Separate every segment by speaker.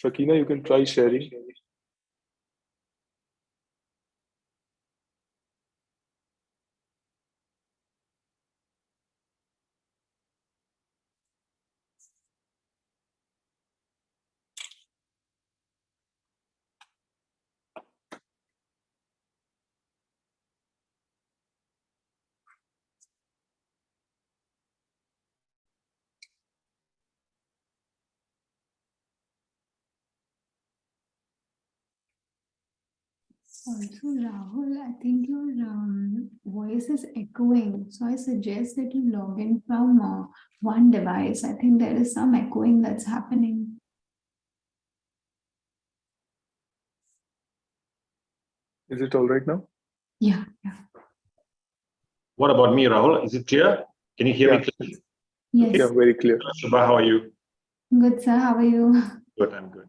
Speaker 1: Sakina, you can try sharing.
Speaker 2: Also, Rahul, I think your voice is echoing. So I suggest that you log in from one device. I think there is some echoing that's happening.
Speaker 1: Is it all right now?
Speaker 2: Yeah.
Speaker 3: What about me, Rahul? Is it clear? Can you hear me clearly?
Speaker 2: Yes.
Speaker 1: Yeah, very clear.
Speaker 3: Shubha, how are you?
Speaker 2: Good, sir. How are you?
Speaker 3: Good, I'm good.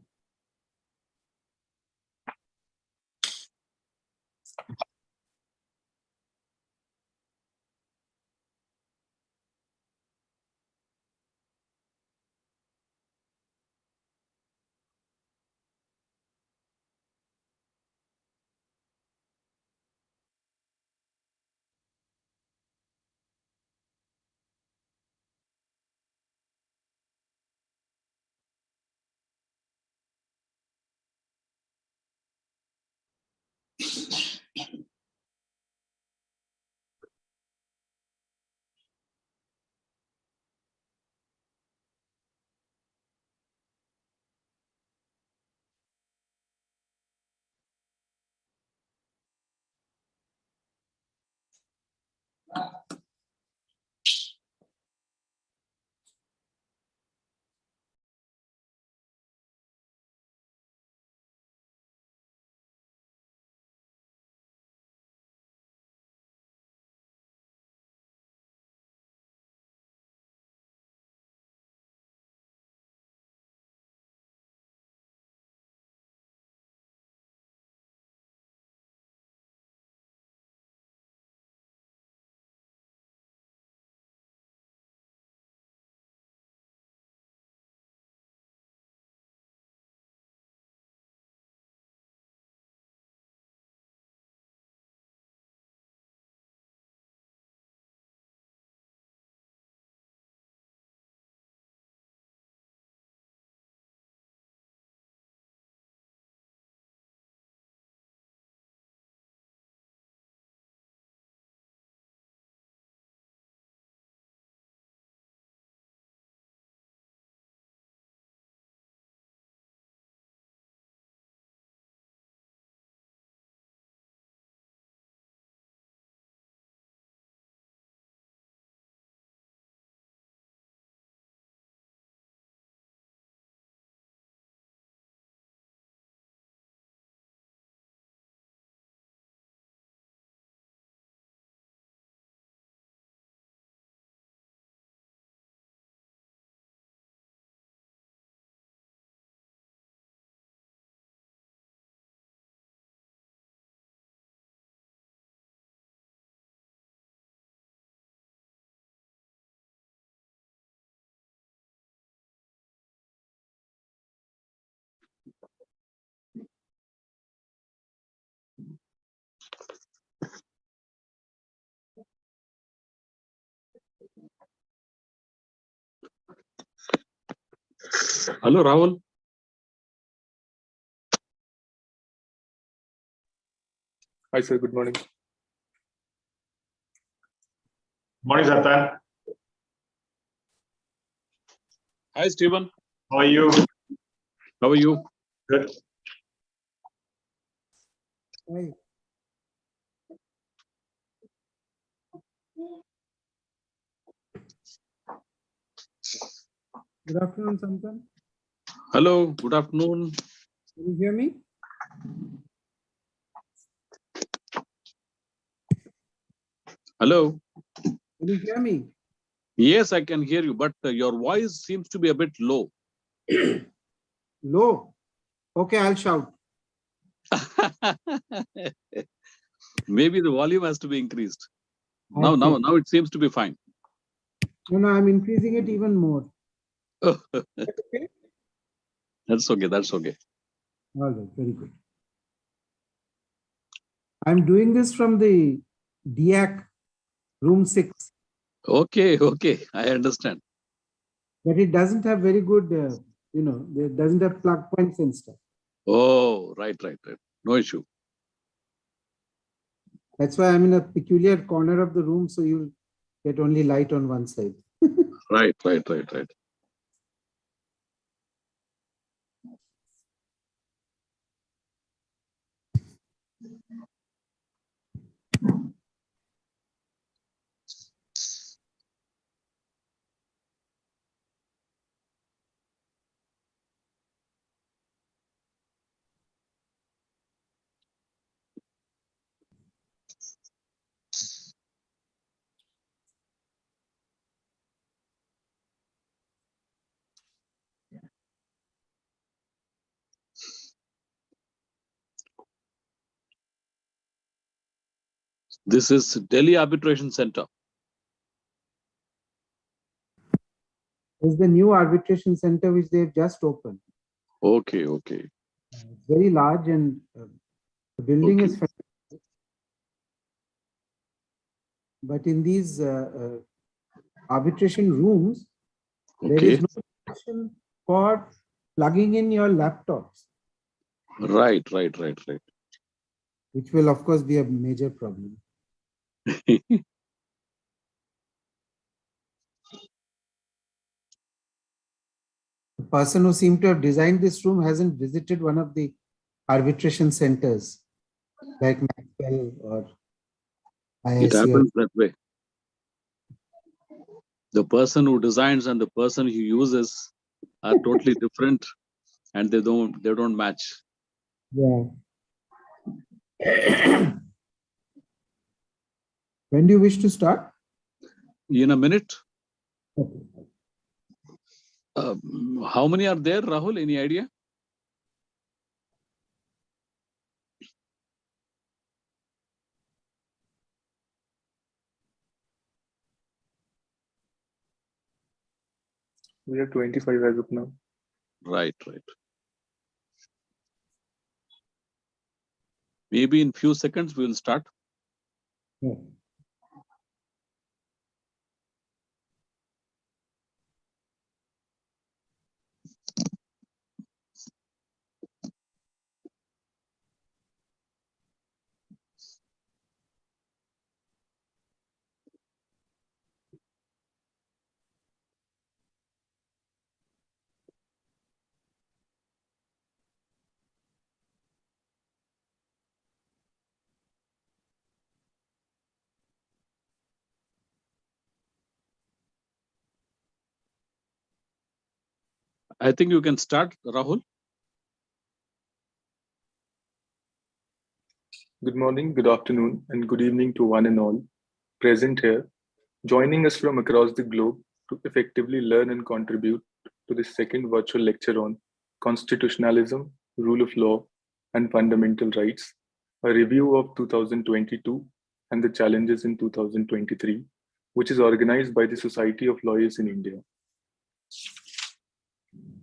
Speaker 4: Hello, Rahul.
Speaker 1: Hi, sir. Good morning.
Speaker 3: Morning, Satan.
Speaker 4: Hi, Stephen.
Speaker 3: How are you?
Speaker 4: How are you?
Speaker 3: Good.
Speaker 5: Hi. Good afternoon, Santan.
Speaker 4: Hello, good afternoon.
Speaker 5: Can you hear me?
Speaker 4: Hello.
Speaker 5: Can you hear me?
Speaker 4: Yes, I can hear you, but your voice seems to be a bit low.
Speaker 5: Low. Okay, I'll shout.
Speaker 4: Maybe the volume has to be increased.
Speaker 5: Okay.
Speaker 4: Now it seems to be fine.
Speaker 5: No, I'm increasing it even more. Okay?
Speaker 4: That's okay. That's okay.
Speaker 5: All right, very good. I'm doing this from the DIAC room 6,
Speaker 4: Okay. Okay. I understand.
Speaker 5: but it doesn't have very good, it doesn't have plug points and stuff.
Speaker 4: Oh, right. No issue.
Speaker 5: That's why I'm in a peculiar corner of the room, so you'll get only light on one side.
Speaker 4: Right. This is Delhi Arbitration Center.
Speaker 5: There's the new arbitration center which they've just opened.
Speaker 4: Okay.
Speaker 5: It's very large and the building is
Speaker 4: Okay.
Speaker 5: fantastic. But in these arbitration rooms, there
Speaker 4: Okay.
Speaker 5: is no option for plugging in your laptops,
Speaker 4: Right.
Speaker 5: which will of course be a major problem. The person who seemed to have designed this room hasn't visited one of the arbitration centers like Maxwell or
Speaker 4: It
Speaker 5: IIC.
Speaker 4: happens that way. The person who designs and the person who uses are totally different, and they don't match.
Speaker 5: Yeah. When do you wish to start?
Speaker 4: In a minute.
Speaker 5: Okay.
Speaker 4: How many are there, Rahul? Any idea?
Speaker 1: We have 25 as of now.
Speaker 4: Right. Maybe in few seconds we will start.
Speaker 5: Yeah.
Speaker 4: I think you can start, Rahul.
Speaker 1: Good morning, good afternoon, and good evening to one and all present here, joining us from across the globe to effectively learn and contribute to this second virtual lecture on Constitutionalism, Rule of Law, and Fundamental Rights, a review of 2022 and the challenges in 2023, which is organized by the Society of Lawyers in India.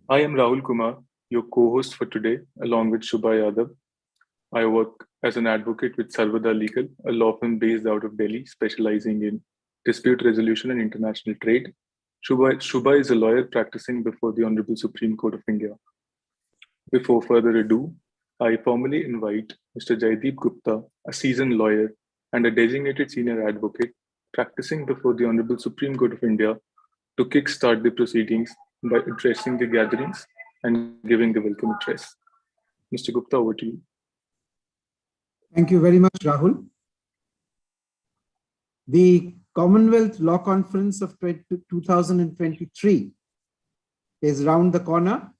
Speaker 1: I am Rahul Kumar, your co-host for today, along with Shubha Yadav. I work as an advocate with Sarvada Legal, a law firm based out of Delhi, specializing in dispute resolution and international trade. Shubha is a lawyer practicing before the Honorable Supreme Court of India. Before further ado, I formally invite Mr. Jaideep Gupta, a seasoned lawyer and a designated senior advocate practicing before the Honorable Supreme Court of India, to kickstart the proceedings by addressing the gatherings and giving the welcome address. Mr. Gupta, over to you.
Speaker 5: Thank you very much, Rahul. The Commonwealth Law Conference of 2023 is round the corner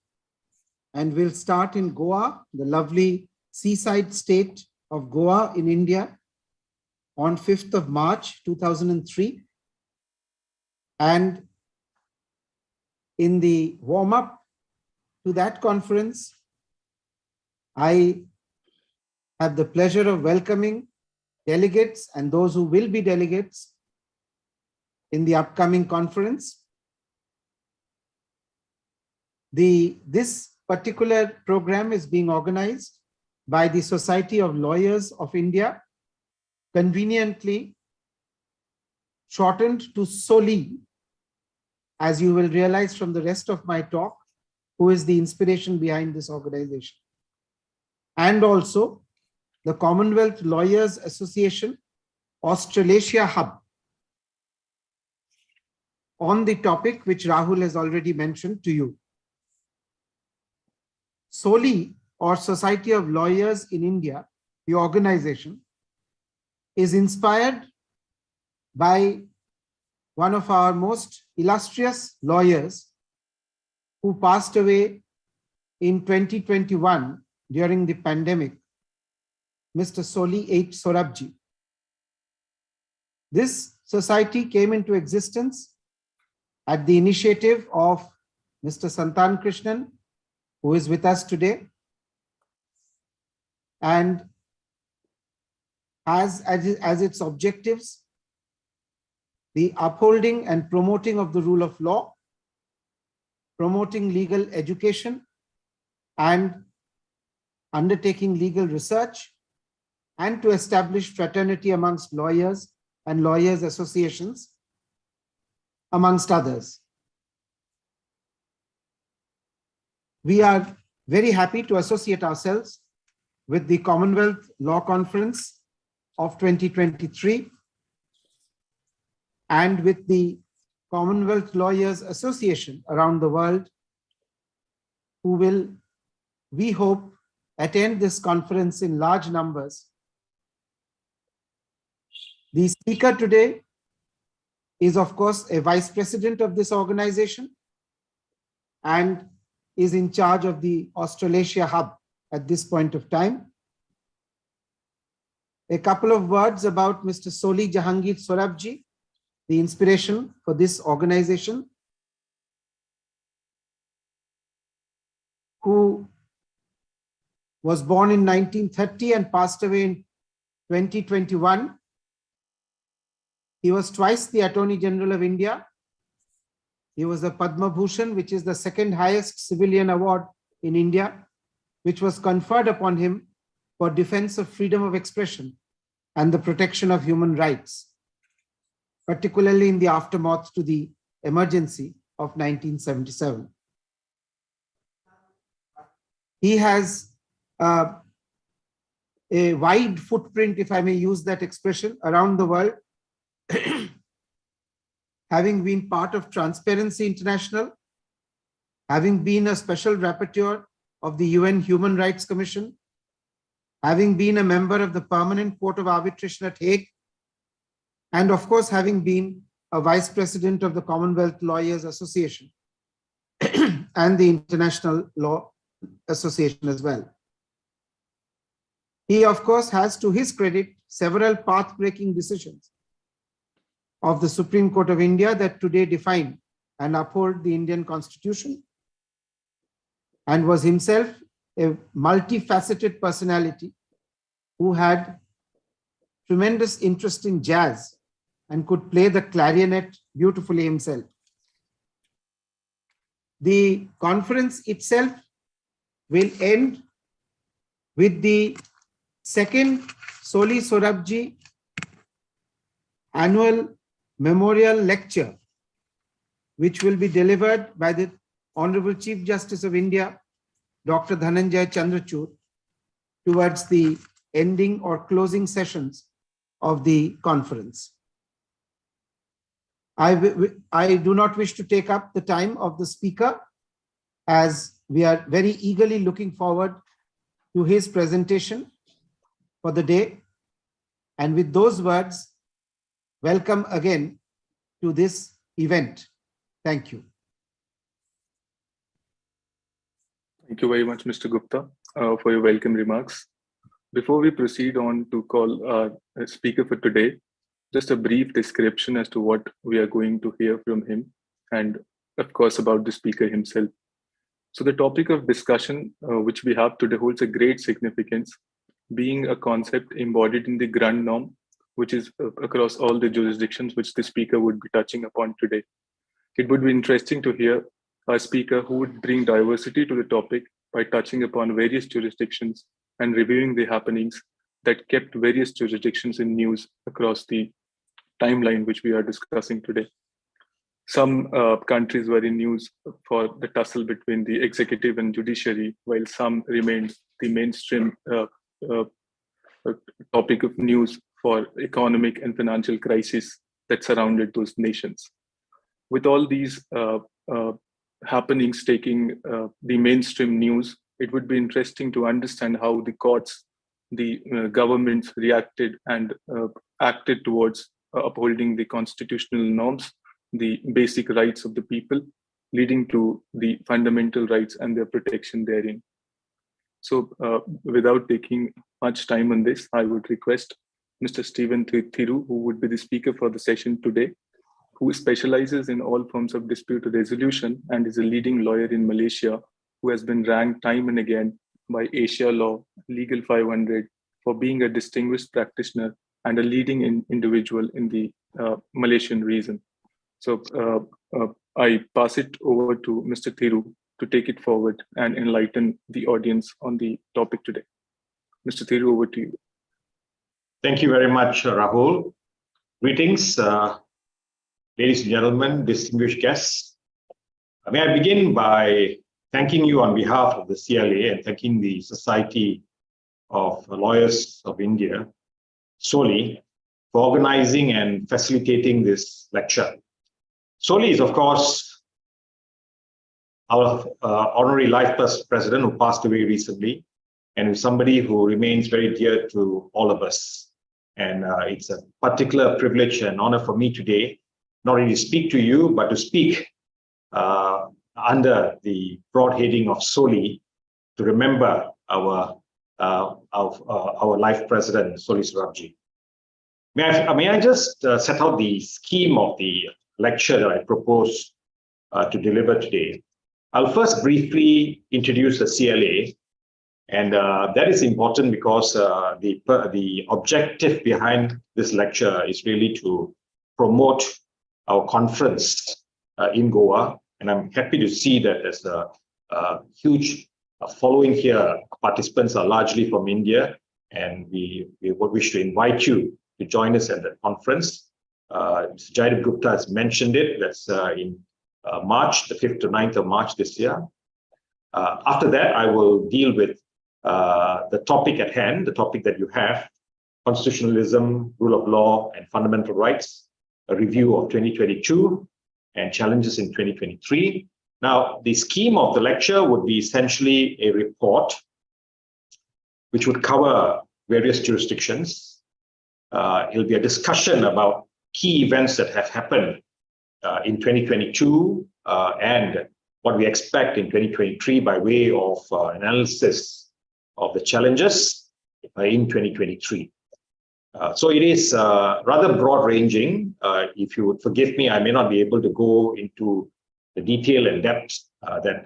Speaker 5: and will start in Goa, the lovely seaside state of Goa in India, on 5th of March 2003. And in the warm-up to that conference, I have the pleasure of welcoming delegates and those who will be delegates in the upcoming conference. This particular program is being organized by the Society of Lawyers of India, conveniently shortened to SOLI, as you will realize from the rest of my talk, who is the inspiration behind this organization. And also the Commonwealth Lawyers Association Australasia Hub, on the topic which Rahul has already mentioned to you. SOLI, or Society of Lawyers in India, the organization, is inspired by one of our most illustrious lawyers who passed away in 2021 during the pandemic, Mr. Soli H. Sorabji. This society came into existence at the initiative of Mr. Santan Krishnan, who is with us today, and as its objectives the upholding and promoting of the rule of law, promoting legal education, and undertaking legal research, and to establish fraternity amongst lawyers and lawyers' associations, amongst others. We are very happy to associate ourselves with the Commonwealth Law Conference of 2023 and with the Commonwealth Lawyers Association around the world, who will, we hope, attend this conference in large numbers. The speaker today is, of course, a vice president of this organization and is in charge of the Australasia Hub at this point of time. A couple of words about Mr. Soli Jahangir Sorabji, the inspiration for this organization, who was born in 1930 and passed away in 2021. He was twice the Attorney General of India. He was a Padma Bhushan, which is the second highest civilian award in India, which was conferred upon him for defense of freedom of expression and the protection of human rights, particularly in the aftermath to the emergency of 1977. He has a wide footprint, if I may use that expression, around the world, having been part of Transparency International, having been a special rapporteur of the UN Human Rights Commission, having been a member of the Permanent Court of Arbitration at Hague, and of course, having been a vice president of the Commonwealth Lawyers Association and the International Law Association as well. He, of course, has to his credit several path-breaking decisions of the Supreme Court of India that today define and uphold the Indian Constitution, and was himself a multifaceted personality who had tremendous interest in jazz and could play the clarinet beautifully himself. The conference itself will end with the second Soli Sorabji annual memorial lecture, which will be delivered by the Honorable Chief Justice of India, Dr. Dhananjay Chandrachud, towards the ending or closing sessions of the conference. I do not wish to take up the time of the speaker, as we are very eagerly looking forward to his presentation for the day. And with those words, welcome again to this event. Thank you.
Speaker 1: Thank you very much, Mr. Gupta, for your welcome remarks. Before we proceed on to call our speaker for today, just a brief description as to what we are going to hear from him, and of course about the speaker himself. So the topic of discussion which we have today holds a great significance, being a concept embodied in the grand norm, which is across all the jurisdictions which the speaker would be touching upon today. It would be interesting to hear a speaker who would bring diversity to the topic by touching upon various jurisdictions and reviewing the happenings that kept various jurisdictions in news across the timeline which we are discussing today. Some countries were in news for the tussle between the executive and judiciary, while some remained the mainstream topic of news for economic and financial crisis that surrounded those nations. With all these happenings taking the mainstream news, it would be interesting to understand how the courts, the governments reacted and acted towards upholding the constitutional norms, the basic rights of the people, leading to the fundamental rights and their protection therein. So without taking much time on this, I would request Mr. Stephen Thiru, who would be the speaker for the session today, who specializes in all forms of dispute resolution and is a leading lawyer in Malaysia, who has been ranked time and again by Asia Law, Legal 500, for being a distinguished practitioner and a leading individual in the Malaysian region. So I pass it over to Mr. Thiru to take it forward and enlighten the audience on the topic today. Mr. Thiru, over to you.
Speaker 3: Thank you very much, Rahul. Greetings, ladies and gentlemen, distinguished guests. May I begin by thanking you on behalf of the CLA and thanking the Society of Lawyers of India, SOLI, for organizing and facilitating this lecture. SOLI is, of course, our honorary life president who passed away recently, and is somebody who remains very dear to all of us. And it's a particular privilege and honor for me today, not only to speak to you, but to speak under the broad heading of SOLI to remember our life president, Soli Sorabji. May I just set out the scheme of the lecture that I propose to deliver today. I'll first briefly introduce the CLA, and that is important because the objective behind this lecture is really to promote our conference in Goa, and I'm happy to see that there's a huge following here. Participants are largely from India, and we wish to invite you to join us at the conference. Jaideep Gupta has mentioned it. That's in March, the 5th to 9th of March this year. After that, I will deal with the topic at hand, the topic that you have, constitutionalism, rule of law, and fundamental rights, a review of 2022 and challenges in 2023. Now, the scheme of the lecture would be essentially a report which would cover various jurisdictions. It'll be a discussion about key events that have happened in 2022 and what we expect in 2023 by way of analysis of the challenges in 2023. So it is rather broad-ranging. If you would forgive me, I may not be able to go into the detail and depth that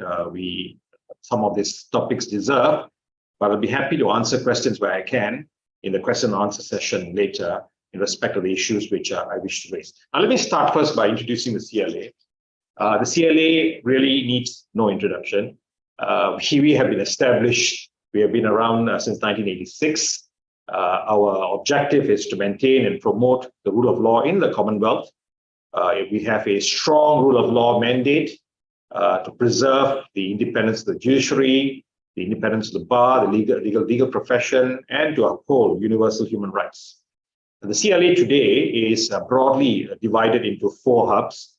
Speaker 3: some of these topics deserve, but I'll be happy to answer questions where I can in the question and answer session later in respect of the issues which I wish to raise. Now, let me start first by introducing the CLA. The CLA really needs no introduction. We have been established, we have been around since 1986. Our objective is to maintain and promote the rule of law in the Commonwealth. We have a strong rule of law mandate to preserve the independence of the judiciary, the independence of the bar, the legal profession, and to uphold universal human rights. The CLA today is broadly divided into 4 hubs.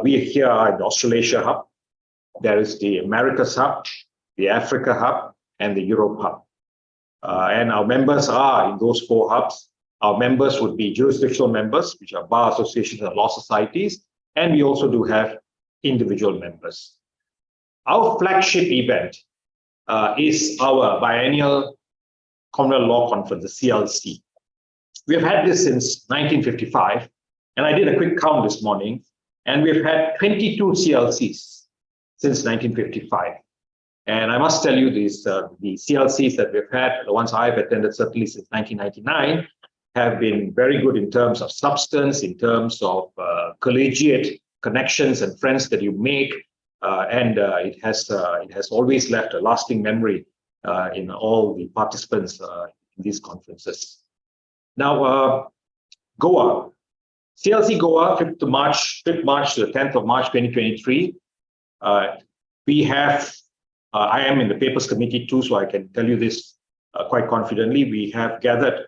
Speaker 3: We here are in the Australasia hub. There is the Americas hub, the Africa hub, and the Europe hub. And our members are in those 4 hubs. Our members would be jurisdictional members, which are bar associations and law societies, and we also do have individual members. Our flagship event is our biennial Commonwealth Law Conference, the CLC. We have had this since 1955, and I did a quick count this morning, and we've had 22 CLCs since 1955. And I must tell you, the CLCs that we've had, the ones I've attended certainly since 1999, have been very good in terms of substance, in terms of collegiate connections and friends that you make, and it has always left a lasting memory in all the participants in these conferences. Now, Goa, CLC Goa, 5th March to the 10th of March 2023. We have, I am in the papers committee too, so I can tell you this quite confidently. We have gathered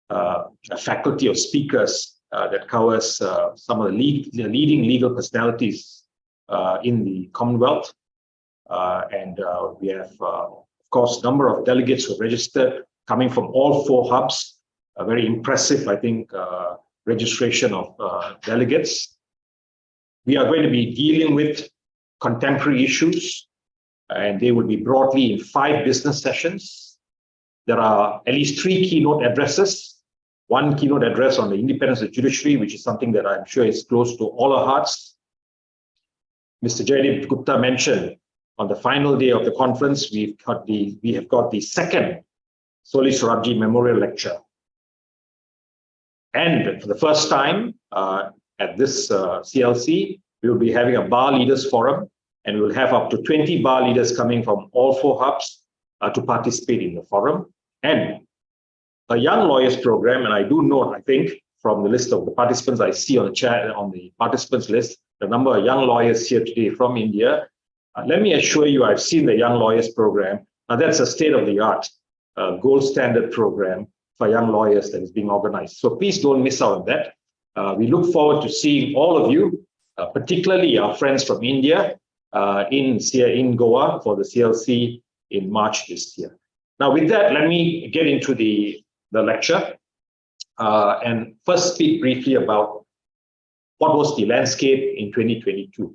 Speaker 3: a faculty of speakers that covers some of the leading legal personalities in the Commonwealth. And we have, of course, a number of delegates who have registered coming from all 4 hubs. A very impressive, I think, registration of delegates. We are going to be dealing with contemporary issues, and they will be broadly in 5 business sessions. There are at least 3 keynote addresses. 1 keynote address on the independence of judiciary, which is something that I'm sure is close to all our hearts. Mr. Jaideep Gupta mentioned on the final day of the conference, we have got the 2nd Soli Sorabji Memorial Lecture. And for the first time at this CLC, we will be having a bar leaders forum, and we will have up to 20 bar leaders coming from all 4 hubs to participate in the forum. And a young lawyers program, and I do note, I think, from the list of the participants I see on the chat, on the participants list, the number of young lawyers here today from India. Let me assure you, I've seen the young lawyers program. Now that's a state-of-the-art, gold standard program for young lawyers that is being organized. So please don't miss out on that. We look forward to seeing all of you, particularly our friends from India, in Goa for the CLC in March this year. Now, with that, let me get into the lecture and first speak briefly about what was the landscape in 2022.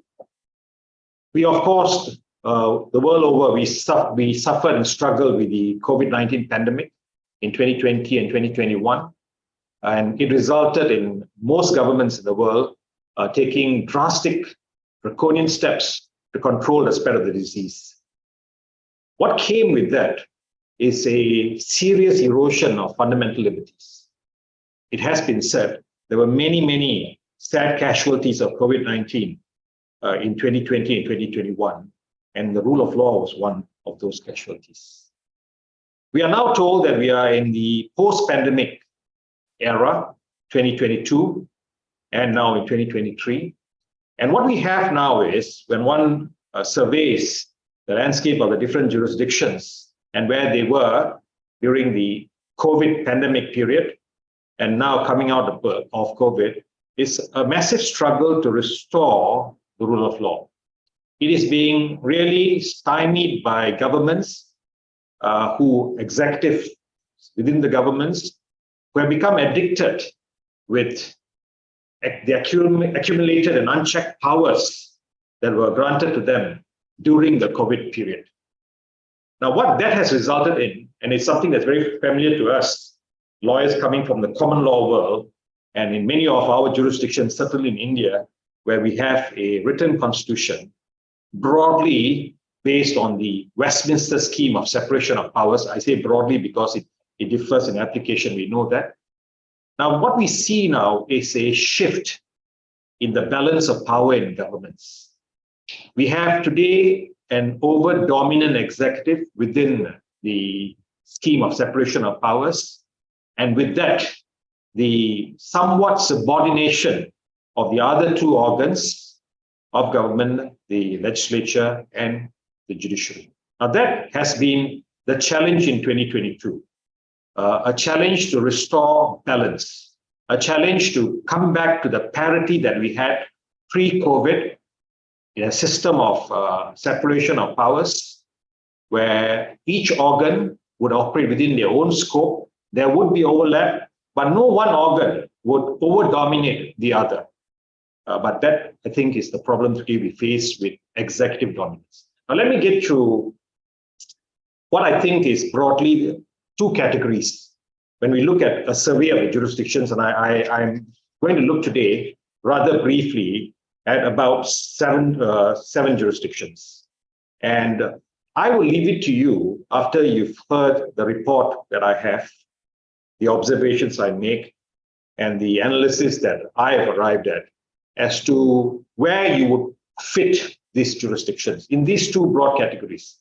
Speaker 3: We, of course, the world over, we suffered and struggled with the COVID-19 pandemic in 2020 and 2021. And it resulted in most governments in the world taking drastic, draconian steps to control the spread of the disease. What came with that is a serious erosion of fundamental liberties. It has been said there were many, many sad casualties of COVID-19 in 2020 and 2021, and the rule of law was one of those casualties. We are now told that we are in the post-pandemic era, 2022, and now in 2023. And what we have now is, when one surveys the landscape of the different jurisdictions and where they were during the COVID pandemic period, and now coming out of COVID, is a massive struggle to restore the rule of law. It is being really stymied by governments, executives within the governments, who have become addicted with the accumulated and unchecked powers that were granted to them during the COVID period. Now, what that has resulted in, and it's something that's very familiar to us, lawyers coming from the common law world, and in many of our jurisdictions, certainly in India, where we have a written constitution, broadly based on the Westminster scheme of separation of powers. I say broadly because it differs in application, we know that. Now, what we see now is a shift in the balance of power in governments. We have today an over-dominant executive within the scheme of separation of powers, and with that, the somewhat subordination of the other 2 organs of government, the legislature and the judiciary. Now, that has been the challenge in 2022. A challenge to restore balance, a challenge to come back to the parity that we had pre-COVID in a system of separation of powers, where each organ would operate within their own scope. There would be overlap, but no one organ would over-dominate the other. But that, I think, is the problem today we face with executive dominance. Now, let me get to what I think is broadly 2 categories. When we look at a survey of the jurisdictions, and I'm going to look today rather briefly at about seven jurisdictions. And I will leave it to you after you've heard the report that I have, the observations I make, and the analysis that I have arrived at as to where you would fit these jurisdictions in these two broad categories?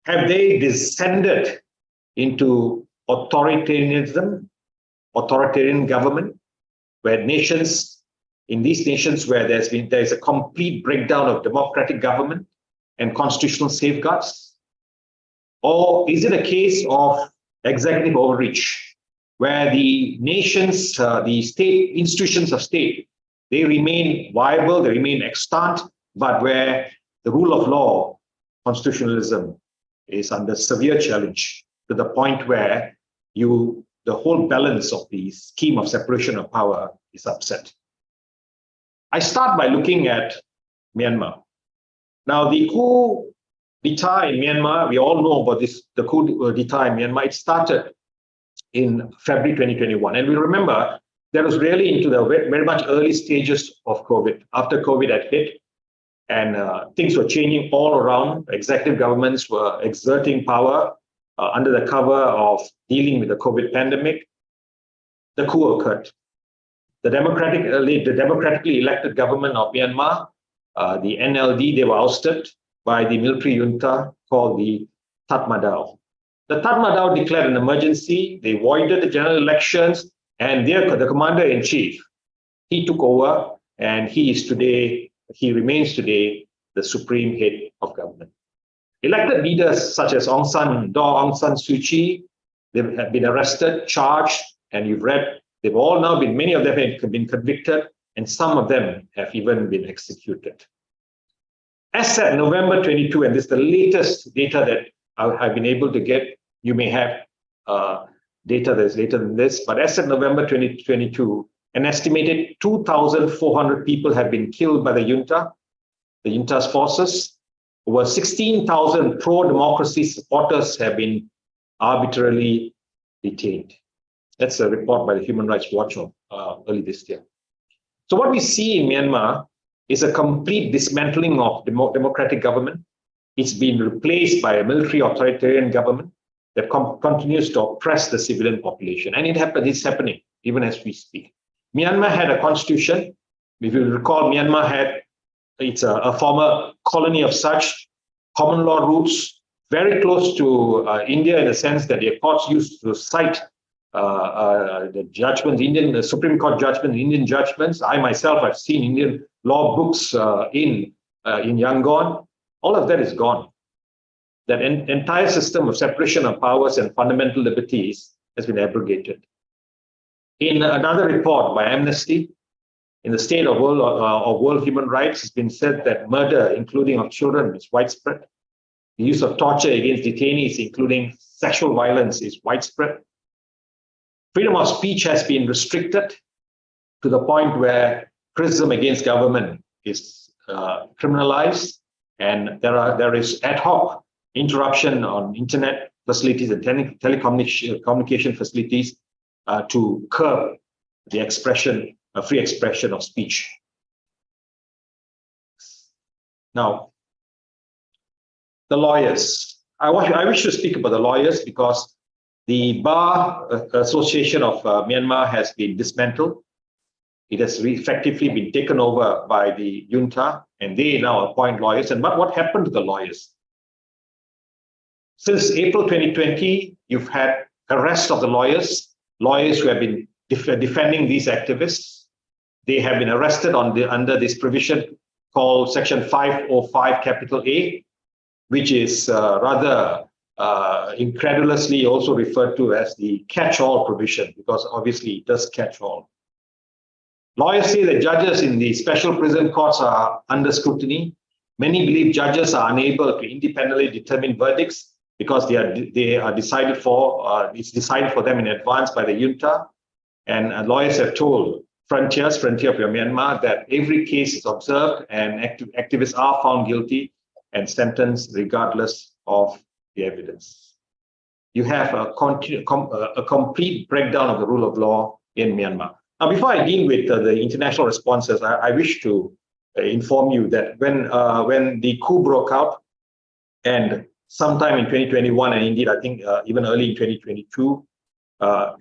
Speaker 3: Have they descended into authoritarianism, authoritarian government, where in these nations where there is a complete breakdown of democratic government and constitutional safeguards? Or is it a case of executive overreach, where the nations, the state institutions of state, they remain viable, they remain extant, but where the rule of law, constitutionalism, is under severe challenge to the point where the whole balance of the scheme of separation of power is upset. I start by looking at Myanmar. Now, the coup d'etat in Myanmar, we all know about this, the coup d'etat in Myanmar. It started in February 2021. And we remember that was really into the very much early stages of COVID. After COVID had hit, and things were changing all around. Executive governments were exerting power under the cover of dealing with the COVID pandemic. The coup occurred. The democratically elected government of Myanmar, the NLD, they were ousted by the military junta called the Tatmadaw. The Tatmadaw declared an emergency. They voided the general elections, and the commander-in-chief, he took over, and he remains today the supreme head of government. Elected leaders such as Aung San Suu Kyi, they have been arrested, charged, and you've read, many of them have been convicted, and some of them have even been executed. As at November 22, and this is the latest data that I've been able to get, you may have data that's later than this, but as at November 2022, an estimated 2,400 people have been killed by the junta's forces. Over 16,000 pro-democracy supporters have been arbitrarily detained. That's a report by the Human Rights Watch early this year. So what we see in Myanmar is a complete dismantling of democratic government. It's been replaced by a military authoritarian government that continues to oppress the civilian population. And it's happening even as we speak. Myanmar had a constitution. If you recall, Myanmar it's a former colony of such common law roots, very close to India in the sense that the courts used to cite the judgments, the Supreme Court judgments, Indian judgments. I myself have seen Indian law books in Yangon. All of that is gone. That entire system of separation of powers and fundamental liberties has been abrogated. In another report by Amnesty, in the state of world human rights, it's been said that murder, including of children, is widespread. The use of torture against detainees, including sexual violence, is widespread. Freedom of speech has been restricted to the point where criticism against government is criminalized, and there is ad hoc interruption on internet facilities and telecommunication facilities to curb the free expression of speech. Now, the lawyers. I wish to speak about the lawyers because the Bar Association of Myanmar has been dismantled. It has effectively been taken over by the junta, and they now appoint lawyers. And what happened to the lawyers? Since April 2020, you've had arrest of the lawyers who have been defending these activists. They have been arrested under this provision called Section 505 capital A, which is rather incredulously also referred to as the catch-all provision, because obviously it does catch all. Lawyers say that judges in the special prison courts are under scrutiny. Many believe judges are unable to independently determine verdicts because they are decided for. It's decided for them in advance by the junta. And lawyers have told Frontier of Myanmar, that every case is observed and activists are found guilty and sentenced regardless of the evidence. You have a complete breakdown of the rule of law in Myanmar. Now, before I deal with the international responses, I wish to inform you that when the coup broke out, and sometime in 2021, and indeed I think even early in 2022,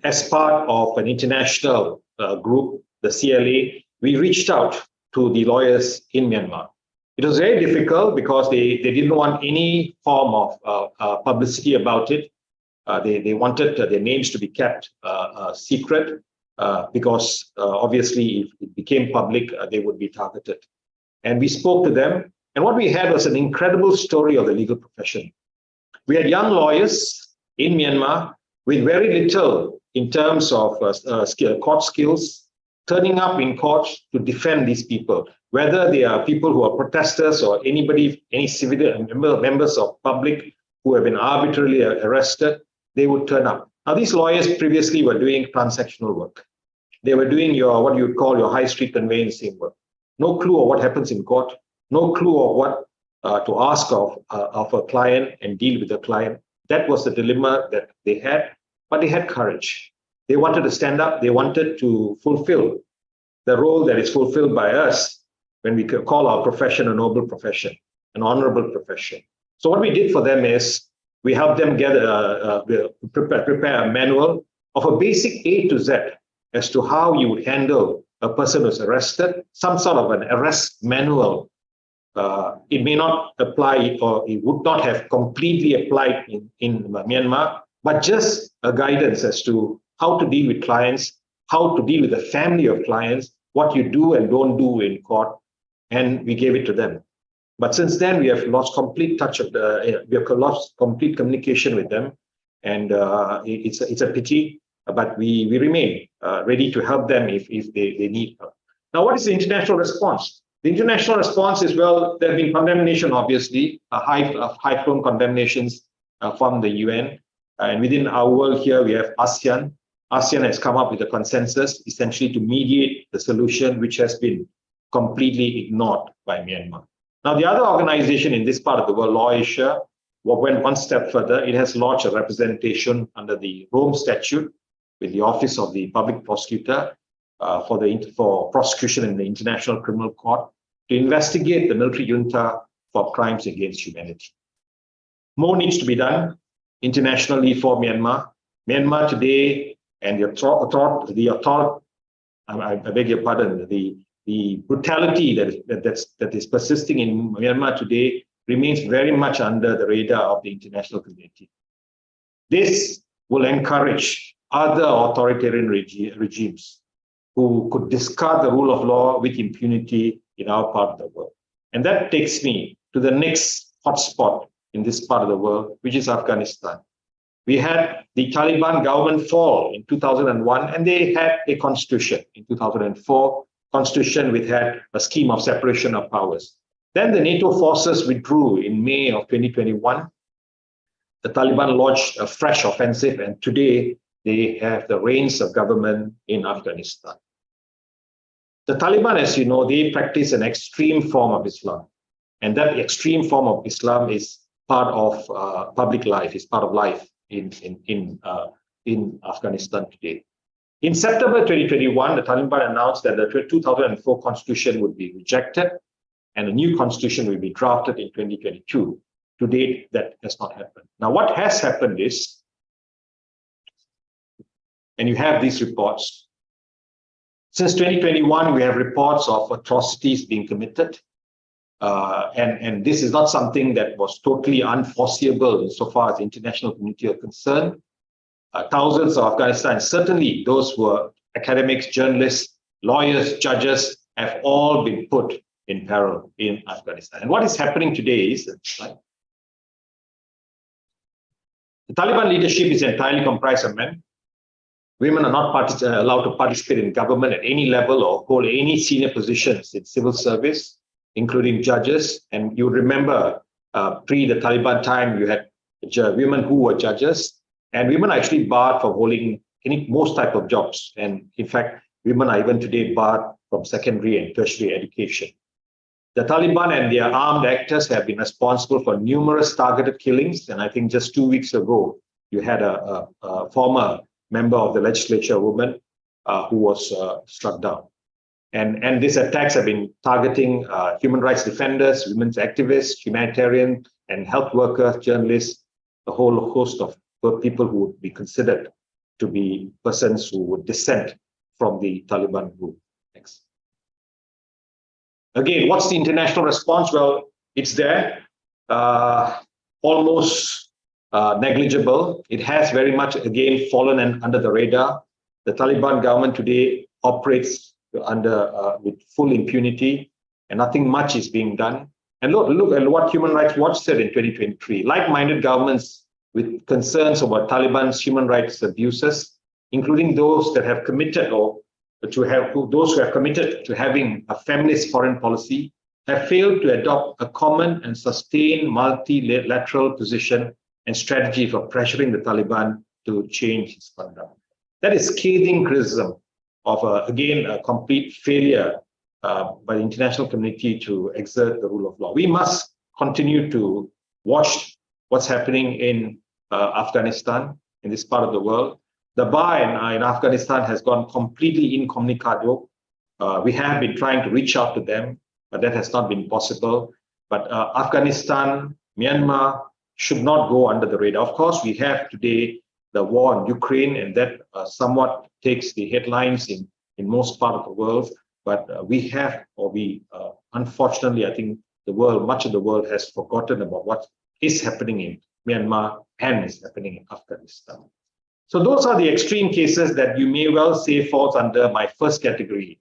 Speaker 3: as part of an international group, the CLA, we reached out to the lawyers in Myanmar. It was very difficult because they didn't want any form of publicity about it. They wanted their names to be kept secret because obviously if it became public, they would be targeted. And we spoke to them. And what we had was an incredible story of the legal profession. We had young lawyers in Myanmar with very little in terms of court skills, turning up in court to defend these people, whether they are people who are protesters or any civilian members of public who have been arbitrarily arrested, they would turn up. Now, these lawyers previously were doing transactional work. They were doing what you would call your high street conveyancing work. No clue of what happens in court, no clue of what to ask of a client and deal with the client. That was the dilemma that they had, but they had courage. They wanted to stand up. They wanted to fulfill the role that is fulfilled by us when we call our profession a noble profession, an honorable profession. So what we did for them is we helped them prepare a manual of a basic A to Z as to how you would handle a person who's arrested, some sort of an arrest manual. It may not apply, or it would not have completely applied in Myanmar, but just a guidance as to how to deal with clients, how to deal with the family of clients, what you do and don't do in court, and we gave it to them. But since then, we have lost complete we have lost complete communication with them, and it's a pity. But we remain ready to help them if they need help. Now, what is the international response? The international response is, well, there have been condemnation, obviously, high-flown condemnations from the UN. And within our world here, we have ASEAN. ASEAN has come up with a consensus, essentially to mediate the solution, which has been completely ignored by Myanmar. Now, the other organization in this part of the world, Law Asia, went one step further. It has launched a representation under the Rome Statute with the Office of the Public Prosecutor for prosecution in the International Criminal Court to investigate the military junta for crimes against humanity. More needs to be done internationally for Myanmar. Myanmar today, and I beg your pardon, the brutality that is persisting in Myanmar today remains very much under the radar of the international community. This will encourage other authoritarian regimes who could discard the rule of law with impunity in our part of the world. And that takes me to the next hotspot in this part of the world, which is Afghanistan. We had the Taliban government fall in 2001, and they had a constitution in 2004, constitution which had a scheme of separation of powers. Then the NATO forces withdrew in May of 2021. The Taliban launched a fresh offensive, and today they have the reins of government in Afghanistan. The Taliban, as you know, they practice an extreme form of Islam. And that extreme form of Islam is part of public life, is part of life in Afghanistan today. In September 2021, the Taliban announced that the 2004 constitution would be rejected and a new constitution will be drafted in 2022. To date, that has not happened. Now, what has happened is, and you have these reports, since 2021, we have reports of atrocities being committed. And this is not something that was totally unforeseeable insofar as the international community are concerned. Thousands of Afghanistan, certainly those who are academics, journalists, lawyers, judges, have all been put in peril in Afghanistan. And what is happening today is, right, the Taliban leadership is entirely comprised of men. Women are not allowed to participate in government at any level or hold any senior positions in civil service, including judges. And you remember pre the Taliban time, you had women who were judges, and women are actually barred from holding most type of jobs. And in fact, women are even today barred from secondary and tertiary education. The Taliban and their armed actors have been responsible for numerous targeted killings. And I think just 2 weeks ago, you had a former member of the legislature, a woman, who was struck down. And these attacks have been targeting human rights defenders, women's activists, humanitarian and health workers, journalists, a whole host of people who would be considered to be persons who would dissent from the Taliban group. Next. Again, what's the international response? Well, it's there, almost negligible. It has very much, again, fallen under the radar. The Taliban government today operates with full impunity, and nothing much is being done. And look at what Human Rights Watch said in 2023. Like-minded governments with concerns about Taliban's human rights abuses, including those that have committed those who have committed to having a feminist foreign policy, have failed to adopt a common and sustained multilateral position and strategy for pressuring the Taliban to change its conduct. That is scathing criticism of, again, a complete failure by the international community to exert the rule of law. We must continue to watch what's happening in Afghanistan, in this part of the world. The bar in Afghanistan has gone completely incommunicado. We have been trying to reach out to them, but that has not been possible. But Afghanistan, Myanmar should not go under the radar. Of course, we have today the war in Ukraine, and that somewhat takes the headlines in most part of the world. But unfortunately, I think much of the world has forgotten about what is happening in Myanmar and is happening in Afghanistan. So those are the extreme cases that you may well say falls under my first category,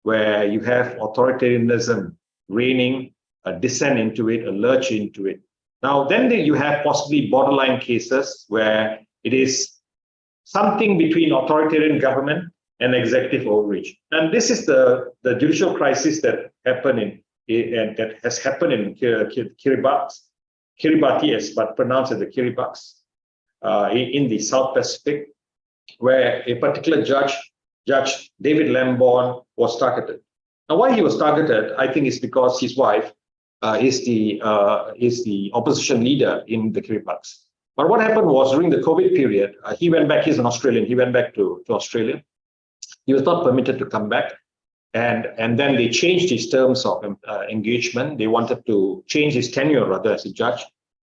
Speaker 3: where you have authoritarianism reigning, a descent into it, a lurch into it. Now, then you have possibly borderline cases where it is something between authoritarian government and executive overreach. And this is the judicial crisis that happened that has happened in Kiribati, but pronounced as the Kiribati, in the South Pacific, where a particular Judge David Lamborn, was targeted. Now, why he was targeted, I think, is because his wife is the opposition leader in the Kiribati. But what happened was, during the COVID period, he went back. He's an Australian. He went back to Australia. He was not permitted to come back. And then they changed his terms of engagement. They wanted to change his tenure, rather, as a judge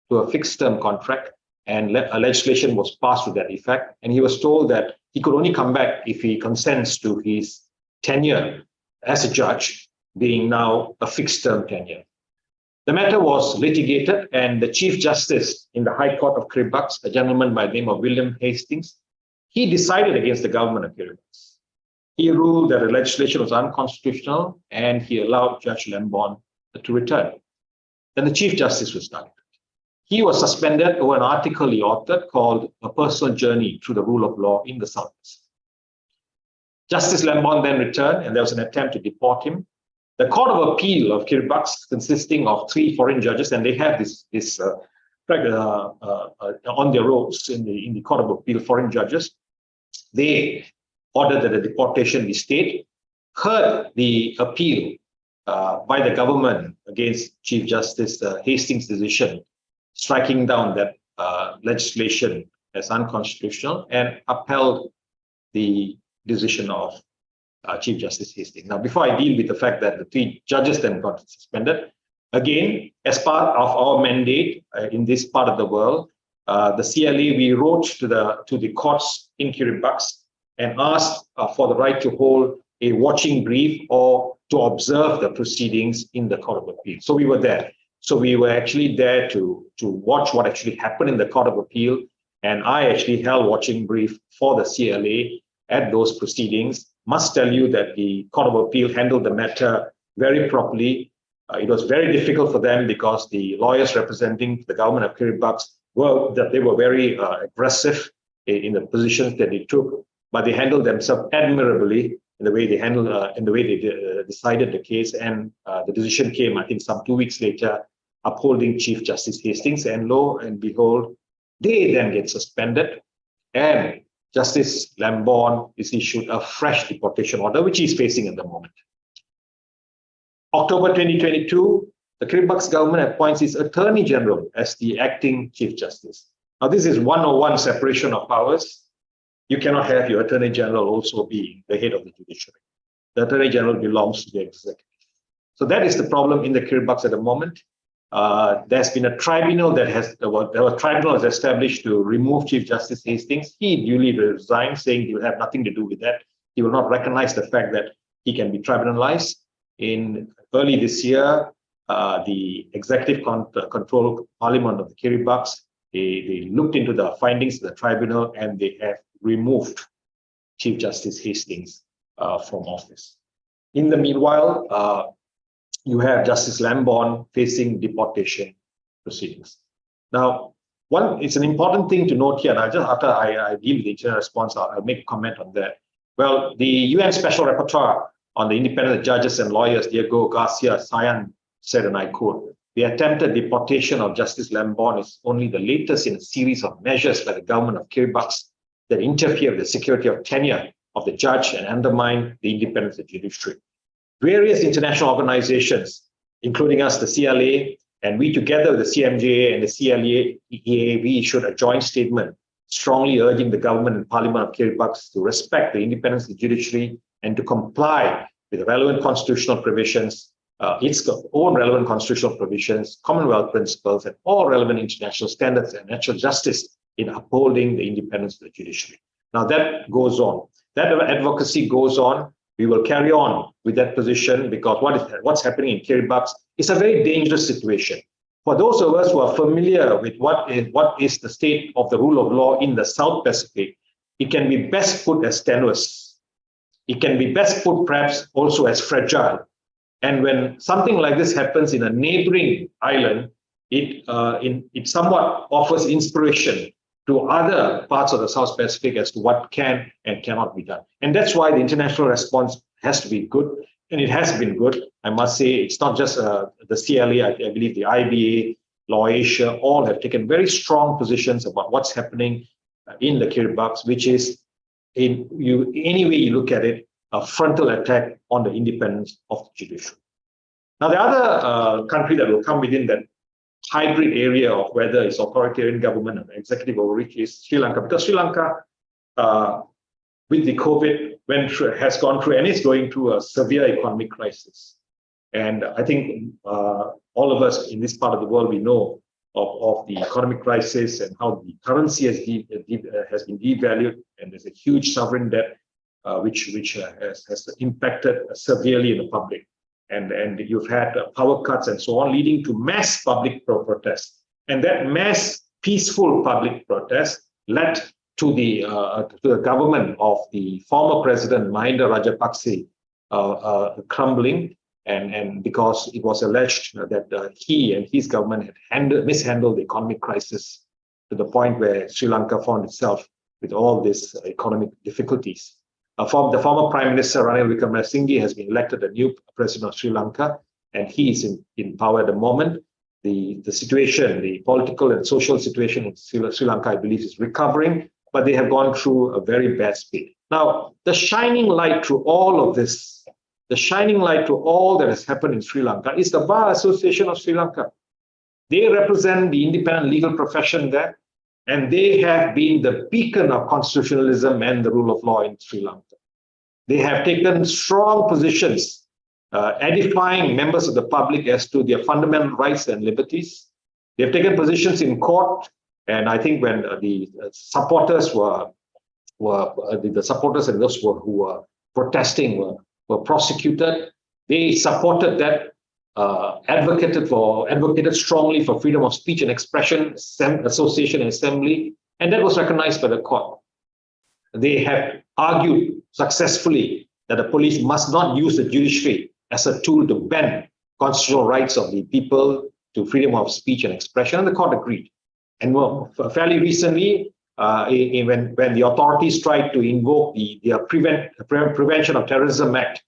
Speaker 3: to a fixed term contract. And a legislation was passed to that effect. And he was told that he could only come back if he consents to his tenure as a judge being now a fixed term tenure. The matter was litigated, and the Chief Justice in the High Court of Kiribati, a gentleman by the name of William Hastings, he decided against the government of Kiribati. He ruled that the legislation was unconstitutional, and he allowed Judge Lamborn to return. Then the Chief Justice was targeted. He was suspended over an article he authored called A Personal Journey Through the Rule of Law in the South. Justice Lamborn then returned, and there was an attempt to deport him. The Court of Appeal of Kiribati, consisting of 3 foreign judges, and they have this on their rolls in the Court of Appeal, foreign judges, they ordered that the deportation be stayed, heard the appeal by the government against Chief Justice Hastings' decision, striking down that legislation as unconstitutional, and upheld the decision of Chief Justice Hastings. Now, before I deal with the fact that the 3 judges then got suspended, again, as part of our mandate in this part of the world, the CLA, we wrote to the courts in Kiribati and asked for the right to hold a watching brief or to observe the proceedings in the Court of Appeal. So we were there. So we were actually there to watch what actually happened in the Court of Appeal, and I actually held watching brief for the CLA at those proceedings. Must tell you that the Court of Appeal handled the matter very properly. It was very difficult for them because the lawyers representing the government of Kiribati were very aggressive in the positions that they took, but they handled themselves admirably in the way they handled, in the way they decided the case. And the decision came, I think, some 2 weeks later, upholding Chief Justice Hastings, and lo and behold, they then get suspended, and Justice Lamborn is issued a fresh deportation order, which he's facing at the moment. October 2022, the Kiribati government appoints its Attorney General as the acting Chief Justice. Now, this is 101 separation of powers. You cannot have your Attorney General also be the head of the judiciary. The Attorney General belongs to the executive. So that is the problem in the Kiribati at the moment. There's been a tribunal was established to remove Chief Justice Hastings. He duly resigned, saying he will have nothing to do with that. He will not recognize the fact that he can be tribunalized. early this year, the Executive Control Parliament of the Kiribati, they looked into the findings of the tribunal and they have removed Chief Justice Hastings from office. In the meanwhile, you have Justice Lamborn facing deportation proceedings. Now, it's an important thing to note here, and after I give the internal response, I'll make a comment on that. Well, the UN Special Rapporteur on the independence of judges and lawyers, Diego Garcia Sayan, said, and I quote, "The attempted deportation of Justice Lamborn is only the latest in a series of measures by the government of Kiribati that interfere with the security of tenure of the judge and undermine the independence of the judiciary." Various international organizations, including us, the CLA, and we together with the CMJA and the CLA, we issued a joint statement strongly urging the government and Parliament of Kiribati to respect the independence of the judiciary and to comply with the relevant constitutional provisions, its own relevant constitutional provisions, Commonwealth principles, and all relevant international standards and natural justice in upholding the independence of the judiciary. Now that goes on. That advocacy goes on. We will carry on with that position because what's happening in Kiribati is a very dangerous situation. For those of us who are familiar with what is the state of the rule of law in the South Pacific, it can be best put as tenuous. It can be best put perhaps also as fragile. And when something like this happens in a neighboring island, it somewhat offers inspiration to other parts of the South Pacific as to what can and cannot be done. And that's why the international response has to be good, and it has been good. I must say, it's not just the CLA, I believe the IBA, Law Asia, all have taken very strong positions about what's happening in the Kiribati, which is, any way you look at it, a frontal attack on the independence of the judiciary. Now, the other country that will come within that hybrid area of whether it's authoritarian government or executive overreach is Sri Lanka, because Sri Lanka, with the COVID, has gone through and is going through a severe economic crisis. And I think all of us in this part of the world, we know of the economic crisis and how the currency has been devalued, and there's a huge sovereign debt which has impacted severely in the public. And you've had power cuts and so on, leading to mass public protests. And that mass peaceful public protest led to the government of the former president, Mahinda Rajapaksa, crumbling. And because it was alleged that he and his government had mishandled the economic crisis to the point where Sri Lanka found itself with all these economic difficulties. The former Prime Minister Ranil Wickremesinghe has been elected the new president of Sri Lanka, and he is in power at the moment. The situation, the political and social situation in Sri Lanka, I believe, is recovering, but they have gone through a very bad spate. Now, the shining light through all of this, the shining light to all that has happened in Sri Lanka is the Bar Association of Sri Lanka. They represent the independent legal profession there, and they have been the beacon of constitutionalism and the rule of law in Sri Lanka. They have taken strong positions, edifying members of the public as to their fundamental rights and liberties. They have taken positions in court, and I think when the supporters the supporters and those who were protesting were prosecuted, they supported that, advocated strongly for freedom of speech and expression, association and assembly, and that was recognized by the court. They have argued successfully that the police must not use the judiciary as a tool to bend constitutional rights of the people to freedom of speech and expression, and the court agreed. And fairly recently, when the authorities tried to invoke the Prevention of Terrorism Act,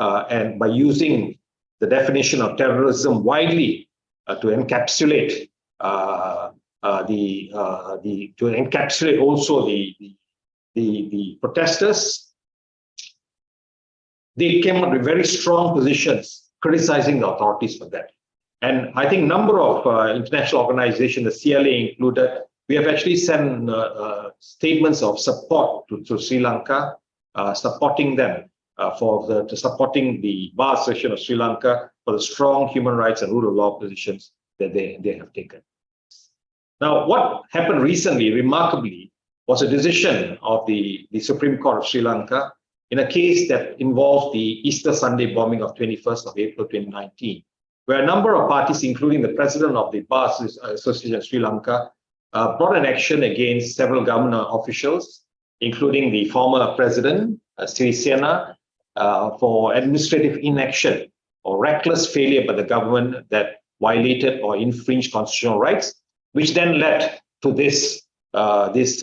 Speaker 3: and by using the definition of terrorism widely to encapsulate also the protesters, they came up with very strong positions criticizing the authorities for that. And I think a number of international organizations, the CLA included, we have actually sent statements of support to Sri Lanka, supporting them supporting the Bar Association of Sri Lanka for the strong human rights and rule of law positions that they have taken. Now, what happened recently, remarkably, was a decision of the Supreme Court of Sri Lanka, in a case that involved the Easter Sunday bombing of 21st of April 2019, where a number of parties, including the president of the Bar Association of Sri Lanka, brought an action against several government officials, including the former president, Sri Sena, for administrative inaction or reckless failure by the government that violated or infringed constitutional rights, which then led to this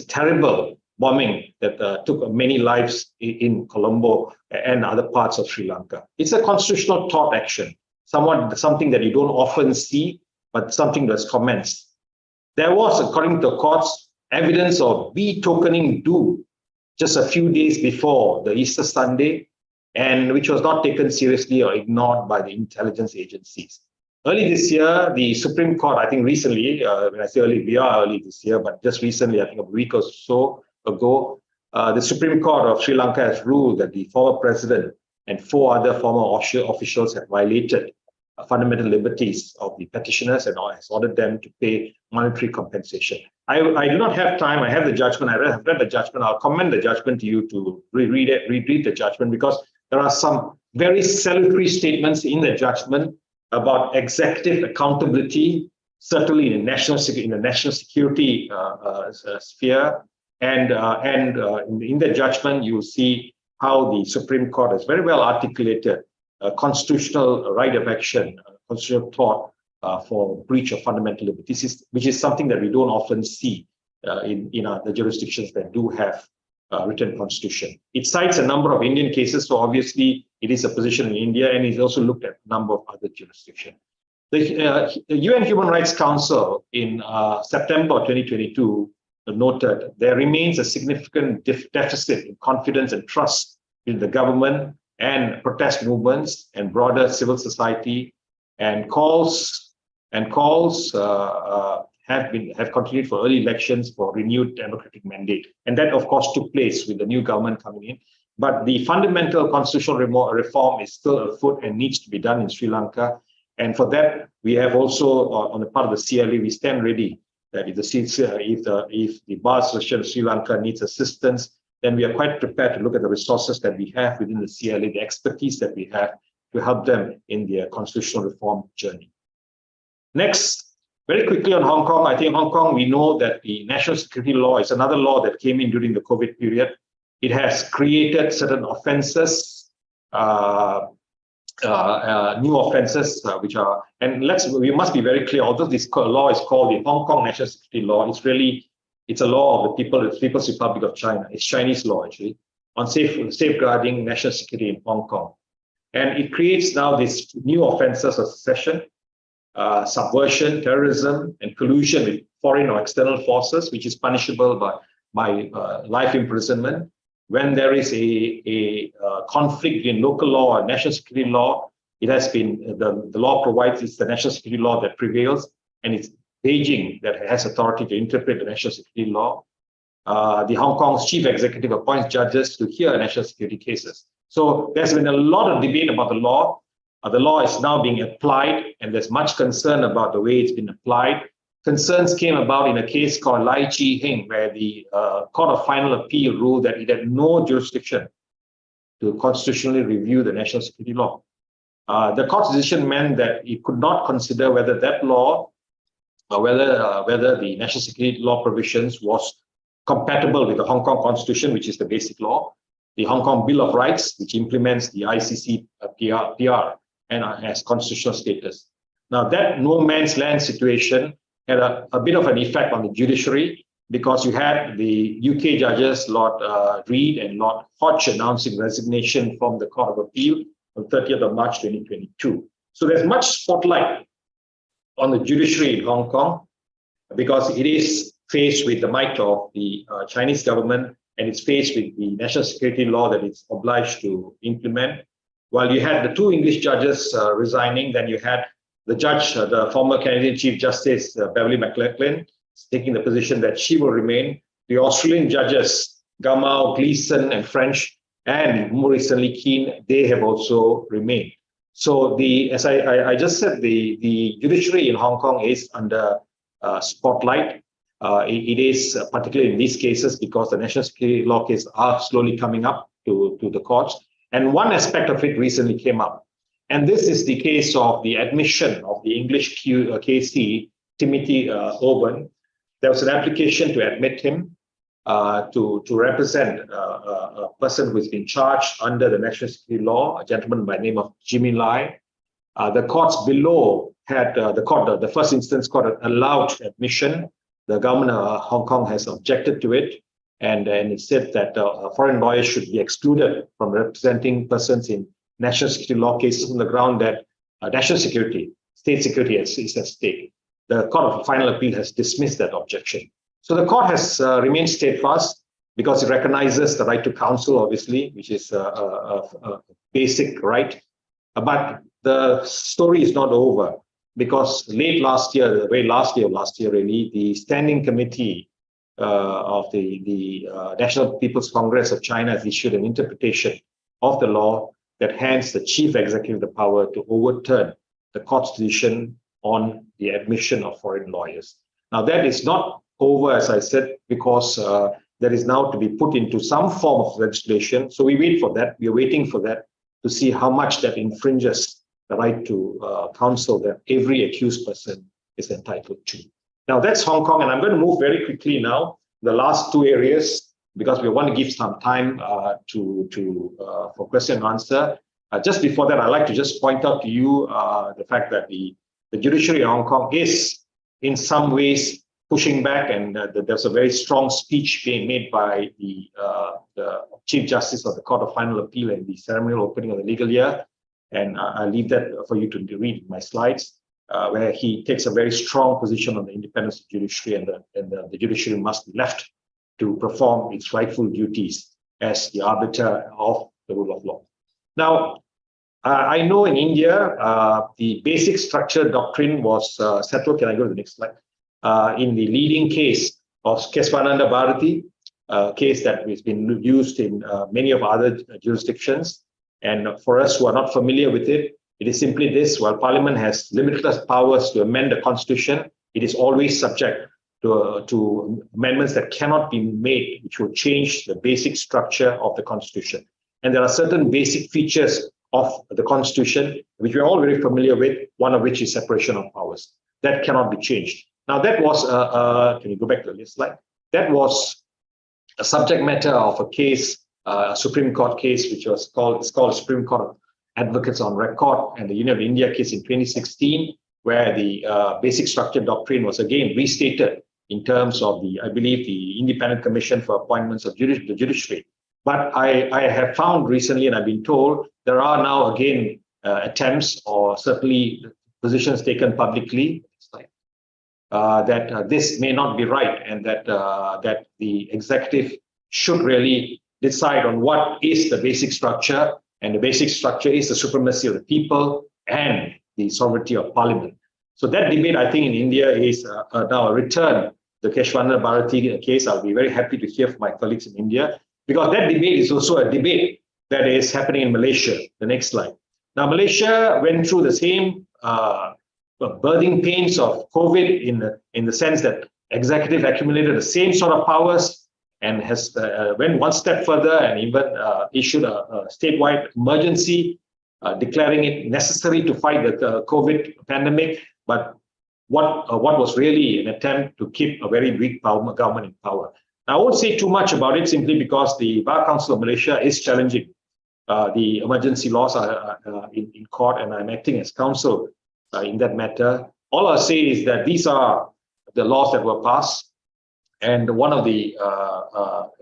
Speaker 3: terrible bombing that took many lives in Colombo and other parts of Sri Lanka. It's a constitutional tort action, something that you don't often see, but something that's commenced. There was, according to the courts, evidence of betokening doom just a few days before the Easter Sunday, and which was not taken seriously or ignored by the intelligence agencies. Early this year, the Supreme Court, I think recently, when I say early, we are early this year, but just recently, I think a week or so ago, the Supreme Court of Sri Lanka has ruled that the former president and 4 other former officials have violated fundamental liberties of the petitioners and has ordered them to pay monetary compensation. I do not have time. I have the judgment. I have read the judgment. I'll commend the judgment to you to reread the judgment, because there are some very salutary statements in the judgment about executive accountability, certainly in the national security sphere, and in the judgment you will see how the Supreme Court has very well articulated a constitutional right of action, constitutional tort for breach of fundamental liberties, which is something that we don't often see in the jurisdictions that do have written constitution. It cites a number of Indian cases, so obviously it is a position in India, and it's also looked at a number of other jurisdictions. The UN Human Rights Council in September 2022 noted there remains a significant deficit in confidence and trust in the government and protest movements and broader civil society, and calls have continued for early elections for renewed democratic mandate. And that, of course, took place with the new government coming in. But the fundamental constitutional reform is still afoot and needs to be done in Sri Lanka. And for that, we have also, on the part of the CLA, we stand ready that if the Bar Association of Sri Lanka needs assistance, then we are quite prepared to look at the resources that we have within the CLA, the expertise that we have to help them in their constitutional reform journey. Next, very quickly on Hong Kong, I think Hong Kong, we know that the national security law is another law that came in during the COVID period. It has created certain offenses, new offenses, which are, and we must be very clear, although this law is called the Hong Kong National Security Law, it's a law of the People's Republic of China. It's Chinese law, actually, on safeguarding national security in Hong Kong. And it creates now these new offenses of secession, subversion, terrorism, and collusion with foreign or external forces, which is punishable by life imprisonment. When there is a conflict in local law or national security law, it has been, the law provides it's the national security law that prevails, and it's Beijing that has authority to interpret the national security law. The Hong Kong's chief executive appoints judges to hear national security cases. So there's been a lot of debate about the law. The law is now being applied, and there's much concern about the way it's been applied. Concerns came about in a case called Lai Chi Hing, where the Court of Final Appeal ruled that it had no jurisdiction to constitutionally review the national security law. The court's decision meant that it could not consider whether that law, or whether the national security law provisions was compatible with the Hong Kong Constitution, which is the basic law, the Hong Kong Bill of Rights, which implements the ICC PR and has constitutional status. Now, that no man's land situation had a bit of an effect on the judiciary, because you had the UK judges, Lord Reed and Lord Hodge, announcing resignation from the Court of Appeal on 30th of March 2022. So there's much spotlight on the judiciary in Hong Kong, because it is faced with the might of the Chinese government, and it's faced with the national security law that it's obliged to implement. While you had the 2 English judges resigning, then you had the judge, the former Canadian Chief Justice Beverly McLachlan, taking the position that she will remain. The Australian judges, Gamow, Gleeson, and French, and more recently Keane, they have also remained. So as I just said, the judiciary in Hong Kong is under spotlight. It is particularly in these cases, because the national security law cases are slowly coming up, to the courts. And one aspect of it recently came up. And this is the case of the admission of the English KC, Timothy Owen. There was an application to admit him to represent a person who has been charged under the national security law, a gentleman by the name of Jimmy Lai. The courts below had the first instance court allowed admission. The government of Hong Kong has objected to it, and it said that foreign lawyers should be excluded from representing persons in national security law cases on the ground that national security, state security is at stake. The Court of Final Appeal has dismissed that objection. So the court has remained steadfast because it recognizes the right to counsel, obviously, which is a basic right. But the story is not over, because late last year, the very last year of last year, really, the Standing Committee of the National People's Congress of China has issued an interpretation of the law that hands the chief executive the power to overturn the court's decision on the admission of foreign lawyers. Now, that is not over, as I said, because that is now to be put into some form of legislation. So we wait for that. We are waiting for that to see how much that infringes the right to counsel that every accused person is entitled to. Now, that's Hong Kong, and I'm going to move very quickly now, the last two areas, because we want to give some time for question and answer. Just before that, I'd like to just point out to you the fact that the judiciary in Hong Kong is in some ways pushing back, and there's a very strong speech being made by the Chief Justice of the Court of Final Appeal in the ceremonial opening of the legal year. And I'll leave that for you to read in my slides, where he takes a very strong position on the independence of judiciary, and the judiciary must be left to perform its rightful duties as the arbiter of the rule of law. Now, I know in India, the basic structure doctrine was settled. Can I go to the next slide? In the leading case of Keswananda Bharati, a case that has been used in many of other jurisdictions. And for us who are not familiar with it, it is simply this: while Parliament has limitless powers to amend the Constitution, it is always subject to amendments that cannot be made, which will change the basic structure of the Constitution. And there are certain basic features of the Constitution, which we're all very familiar with, one of which is separation of powers. That cannot be changed. Now, that was, can you go back to the next slide? That was a subject matter of a case, a Supreme Court case, which was called Supreme Court of Advocates on Record, and the Union of India case in 2016, where the basic structure doctrine was again restated in terms of I believe, the Independent Commission for Appointments of the Judiciary. But I have found recently, and I've been told, there are now again attempts, or certainly positions taken publicly, that this may not be right, and that the executive should really decide on what is the basic structure, and the basic structure is the supremacy of the people and the sovereignty of Parliament. So that debate, I think, in India is now a return. The Keswananda Bharati case, I'll be very happy to hear from my colleagues in India, because that debate is also a debate that is happening in Malaysia. The next slide. Now, Malaysia went through the same birthing pains of COVID in the sense that executive accumulated the same sort of powers and has went one step further and even issued a statewide emergency, declaring it necessary to fight the COVID pandemic. But what was really an attempt to keep a very weak government in power. Now, I won't say too much about it, simply because the Bar Council of Malaysia is challenging the emergency laws in court, and I'm acting as counsel in that matter. All I'll say is that these are the laws that were passed, and one of the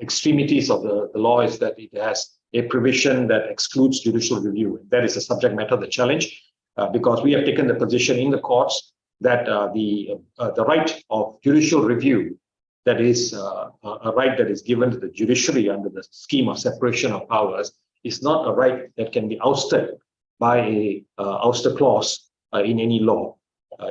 Speaker 3: extremities of the law is that it has a provision that excludes judicial review. That is the subject matter of the challenge, because we have taken the position in the courts that the right of judicial review, that is a right that is given to the judiciary under the scheme of separation of powers, is not a right that can be ousted by a ouster clause in any law.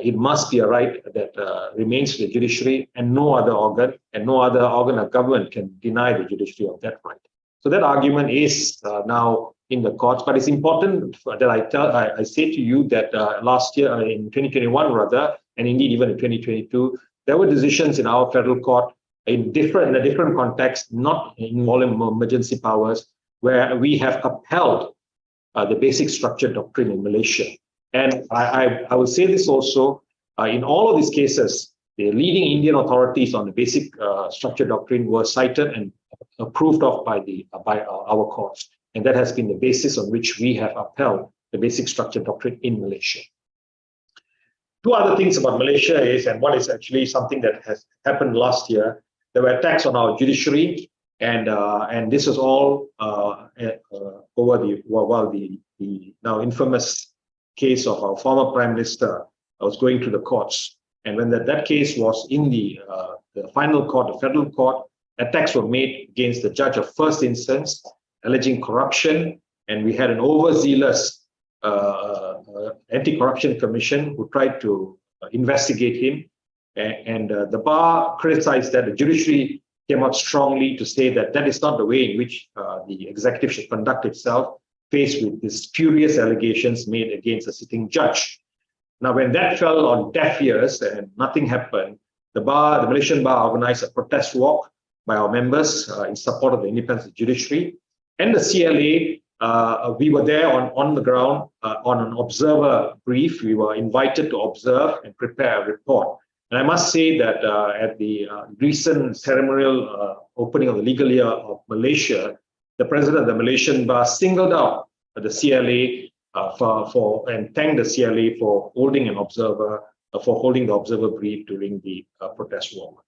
Speaker 3: It must be a right that remains to the judiciary, and no other organ of government can deny the judiciary of that right. So that argument is now in the courts, but it's important that I say to you that last year, in 2021 rather, and indeed even in 2022, there were decisions in our federal court in a different context, not involving emergency powers, where we have upheld the basic structure doctrine in Malaysia. And I will say this also, in all of these cases, the leading Indian authorities on the basic structure doctrine were cited and approved of by our courts. And that has been the basis on which we have upheld the basic structure doctrine in Malaysia. Two other things about Malaysia is, and one is actually something that has happened last year, there were attacks on our judiciary, and this was all over the now infamous case of our former Prime Minister was going to the courts. And when that case was in the final court, the federal court, attacks were made against the judge of first instance, alleging corruption, and we had an overzealous anti-corruption commission who tried to investigate him, and the bar criticized that. The judiciary came out strongly to say that that is not the way in which the executive should conduct itself, faced with these spurious allegations made against a sitting judge. Now, when that fell on deaf ears and nothing happened, the Malaysian bar organized a protest walk by our members in support of the independence of the judiciary, and the CLA. We were there on the ground on an observer brief. We were invited to observe and prepare a report. And I must say that at the recent ceremonial opening of the legal year of Malaysia, the president of the Malaysian bar singled out the CLA and thanked the CLA for holding the observer brief during the protest walk.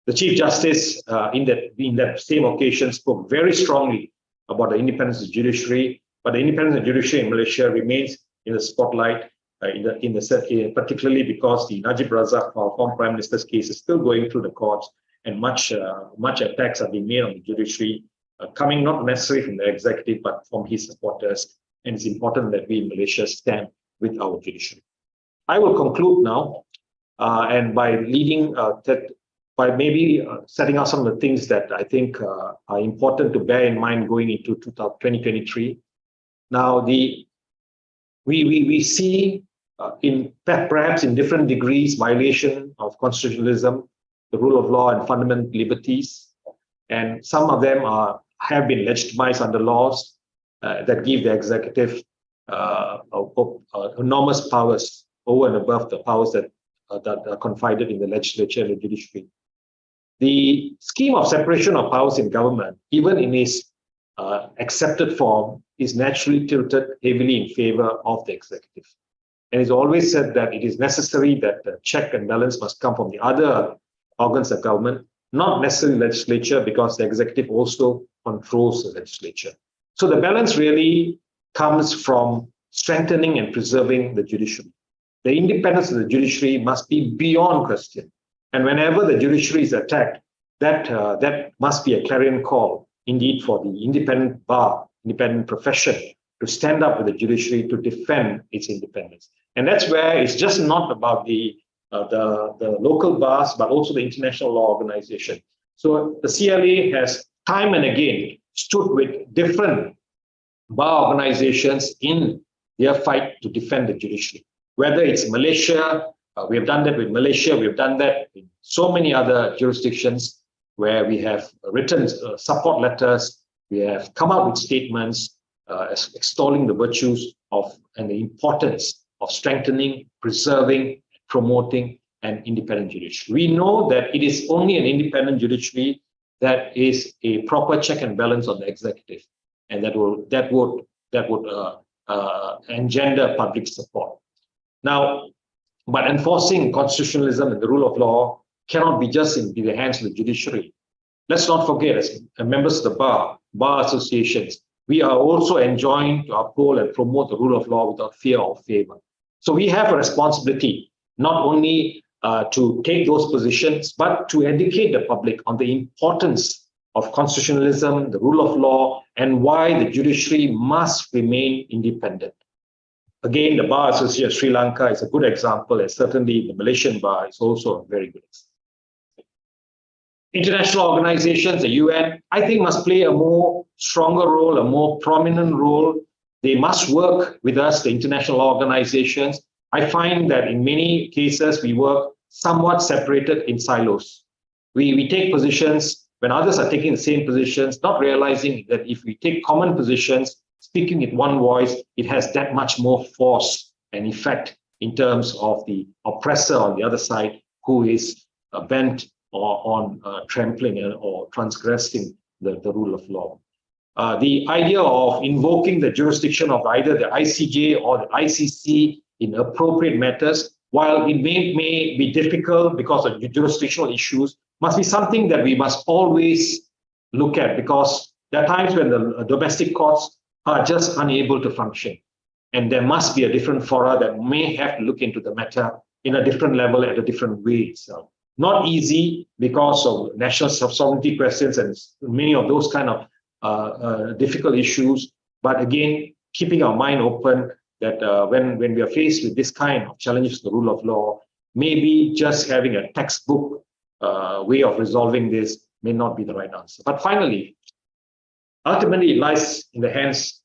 Speaker 3: The Chief Justice in that same occasion spoke very strongly about the independence of the judiciary, but the independence of the judiciary in Malaysia remains in the spotlight, particularly because the Najib Razak, our former Prime Minister's case, is still going through the courts, and much attacks are being made on the judiciary, coming not necessarily from the executive, but from his supporters. And it's important that we in Malaysia stand with our judiciary. I will conclude now, and by leading by maybe setting out some of the things that I think are important to bear in mind going into 2023. Now, we see perhaps in different degrees violation of constitutionalism, the rule of law, and fundamental liberties, and some of them have been legitimized under laws that give the executive enormous powers over and above the powers that are confided in the legislature and the judiciary. The scheme of separation of powers in government, even in its accepted form, is naturally tilted heavily in favor of the executive. And it's always said that it is necessary that the check and balance must come from the other organs of government, not necessarily legislature, because the executive also controls the legislature. So the balance really comes from strengthening and preserving the judiciary. The independence of the judiciary must be beyond question. And whenever the judiciary is attacked, that must be a clarion call, indeed, for the independent bar, independent profession, to stand up with the judiciary to defend its independence. And that's where it's just not about the local bars, but also the international law organization. So the CLA has time and again stood with different bar organizations in their fight to defend the judiciary. Whether it's Malaysia, we have done that with Malaysia, we have done that in so many other jurisdictions where we have written support letters, we have come out with statements extolling the virtues of and the importance of strengthening, preserving, promoting an independent judiciary. We know that it is only an independent judiciary that is a proper check and balance on the executive, and that would engender public support. Now, but enforcing constitutionalism and the rule of law cannot be just in the hands of the judiciary. Let's not forget, as members of the bar associations, we are also enjoined to uphold and promote the rule of law without fear or favor. So we have a responsibility not only to take those positions, but to educate the public on the importance of constitutionalism, the rule of law, and why the judiciary must remain independent. Again, the Bar Association of Sri Lanka is a good example, and certainly the Malaysian Bar is also a very good example. International organizations, the UN, I think must play a more stronger role, a more prominent role. They must work with us, the international organizations. I find that in many cases, we work somewhat separated in silos. We take positions when others are taking the same positions, not realizing that if we take common positions, speaking with one voice, it has that much more force and effect in terms of the oppressor on the other side who is bent on trampling or transgressing the rule of law. The idea of invoking the jurisdiction of either the ICJ or the ICC in appropriate matters, while it may be difficult because of jurisdictional issues, must be something that we must always look at, because there are times when the domestic courts are just unable to function. And there must be a different fora that may have to look into the matter in a different level at a different way itself. Not easy because of national sovereignty questions and many of those kind of difficult issues. But again, keeping our mind open that when we are faced with this kind of challenges to the rule of law, maybe just having a textbook way of resolving this may not be the right answer. But finally, ultimately, it lies in the hands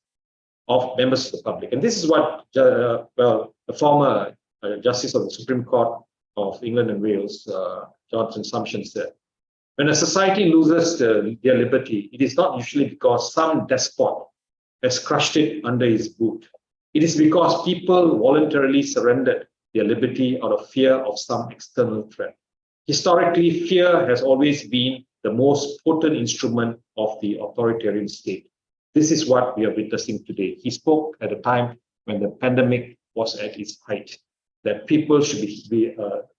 Speaker 3: of members of the public. And this is what the former Justice of the Supreme Court of England and Wales, Johnson Sumption, said, when a society loses their liberty, it is not usually because some despot has crushed it under his boot. It is because people voluntarily surrendered their liberty out of fear of some external threat. Historically, fear has always been the most potent instrument of the authoritarian state. This is what we are witnessing today. He spoke at a time when the pandemic was at its height, that people should be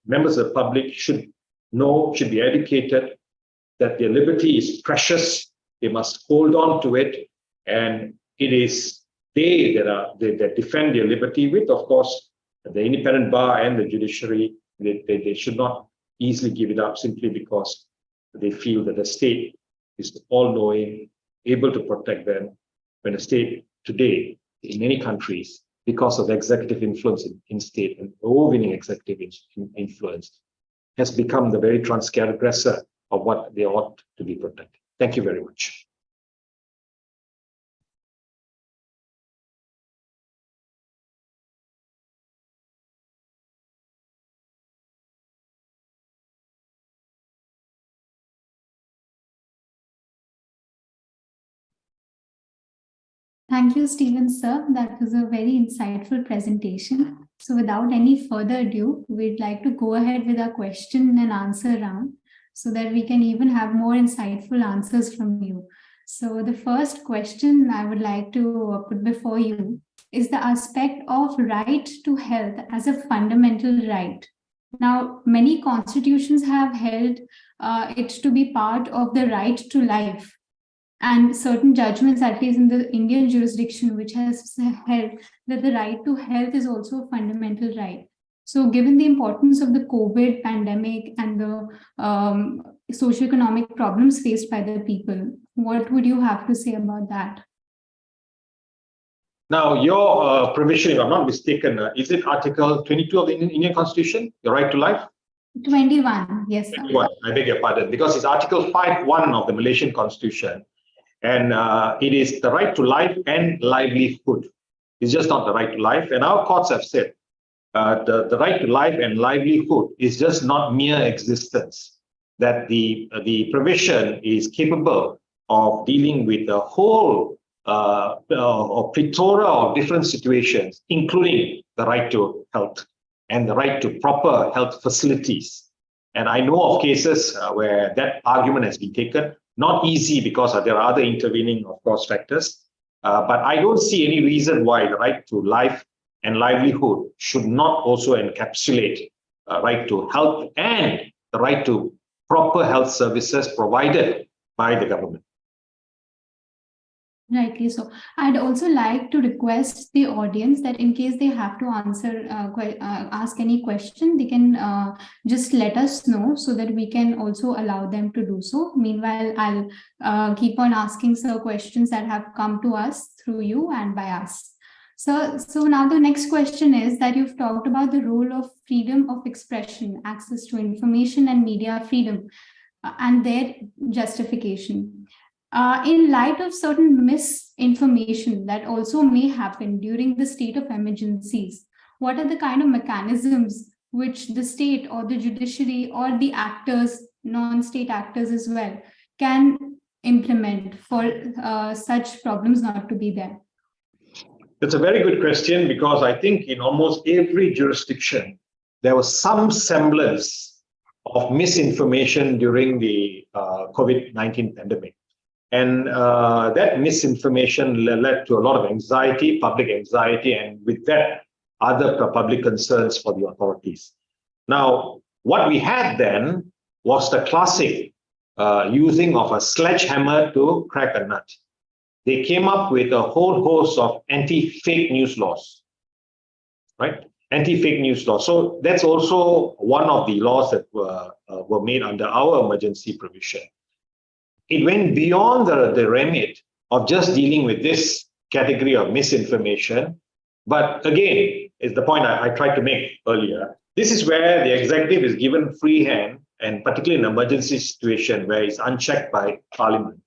Speaker 3: members of the public should know, should be educated, that their liberty is precious. They must hold on to it, and it is they that defend their liberty with, of course, the independent bar and the judiciary. They should not easily give it up simply because they feel that the state is all-knowing, able to protect them, when the state today, in many countries, because of executive influence in state and overweening executive influence, has become the very transgressor of what they ought to be protected. Thank you very much.
Speaker 2: Thank you, Stephen, sir. That was a very insightful presentation. So without any further ado, we'd like to go ahead with our question and answer round so that we can even have more insightful answers from you. So the first question I would like to put before you is the aspect of right to health as a fundamental right. Now, many constitutions have held it to be part of the right to life. And certain judgments, at least in the Indian jurisdiction, which has held that the right to health is also a fundamental right. So given the importance of the COVID pandemic and the socioeconomic problems faced by the people, what would you have to say about that?
Speaker 3: Now, your provision, if I'm not mistaken, is it Article 22 of the Indian Constitution, your right to life?
Speaker 2: 21, yes, sir.
Speaker 3: 21, I beg your pardon, because it's Article 5(1) of the Malaysian Constitution. And it is the right to life and livelihood. It's just not the right to life. And our courts have said the right to life and livelihood is just not mere existence, that the provision is capable of dealing with the whole or plethora of different situations, including the right to health and the right to proper health facilities. And I know of cases where that argument has been taken. Not easy because there are other intervening, of course, factors. But I don't see any reason why the right to life and livelihood should not also encapsulate right to health and the right to proper health services provided by the government.
Speaker 2: Rightly so. I'd also like to request the audience that in case they have to answer, ask any question, they can just let us know so that we can also allow them to do so. Meanwhile, I'll keep on asking questions that have come to us through you and by us. So now the next question is that you've talked about the role of freedom of expression, access to information and media freedom, and their justification. In light of certain misinformation that also may happen during the state of emergencies, what are the kind of mechanisms which the state or the judiciary or the actors, non-state actors as well, can implement for such problems not to be there?
Speaker 3: That's a very good question, because I think in almost every jurisdiction, there was some semblance of misinformation during the COVID-19 pandemic. And that misinformation led to a lot of anxiety, public anxiety, and with that, other public concerns for the authorities. Now, what we had then was the classic using of a sledgehammer to crack a nut. They came up with a whole host of anti-fake news laws, right? Anti-fake news laws. So that's also one of the laws that were made under our emergency provision. It went beyond the remit of just dealing with this category of misinformation. But again, is the point I tried to make earlier. This is where the executive is given free hand, and particularly in an emergency situation where it's unchecked by Parliament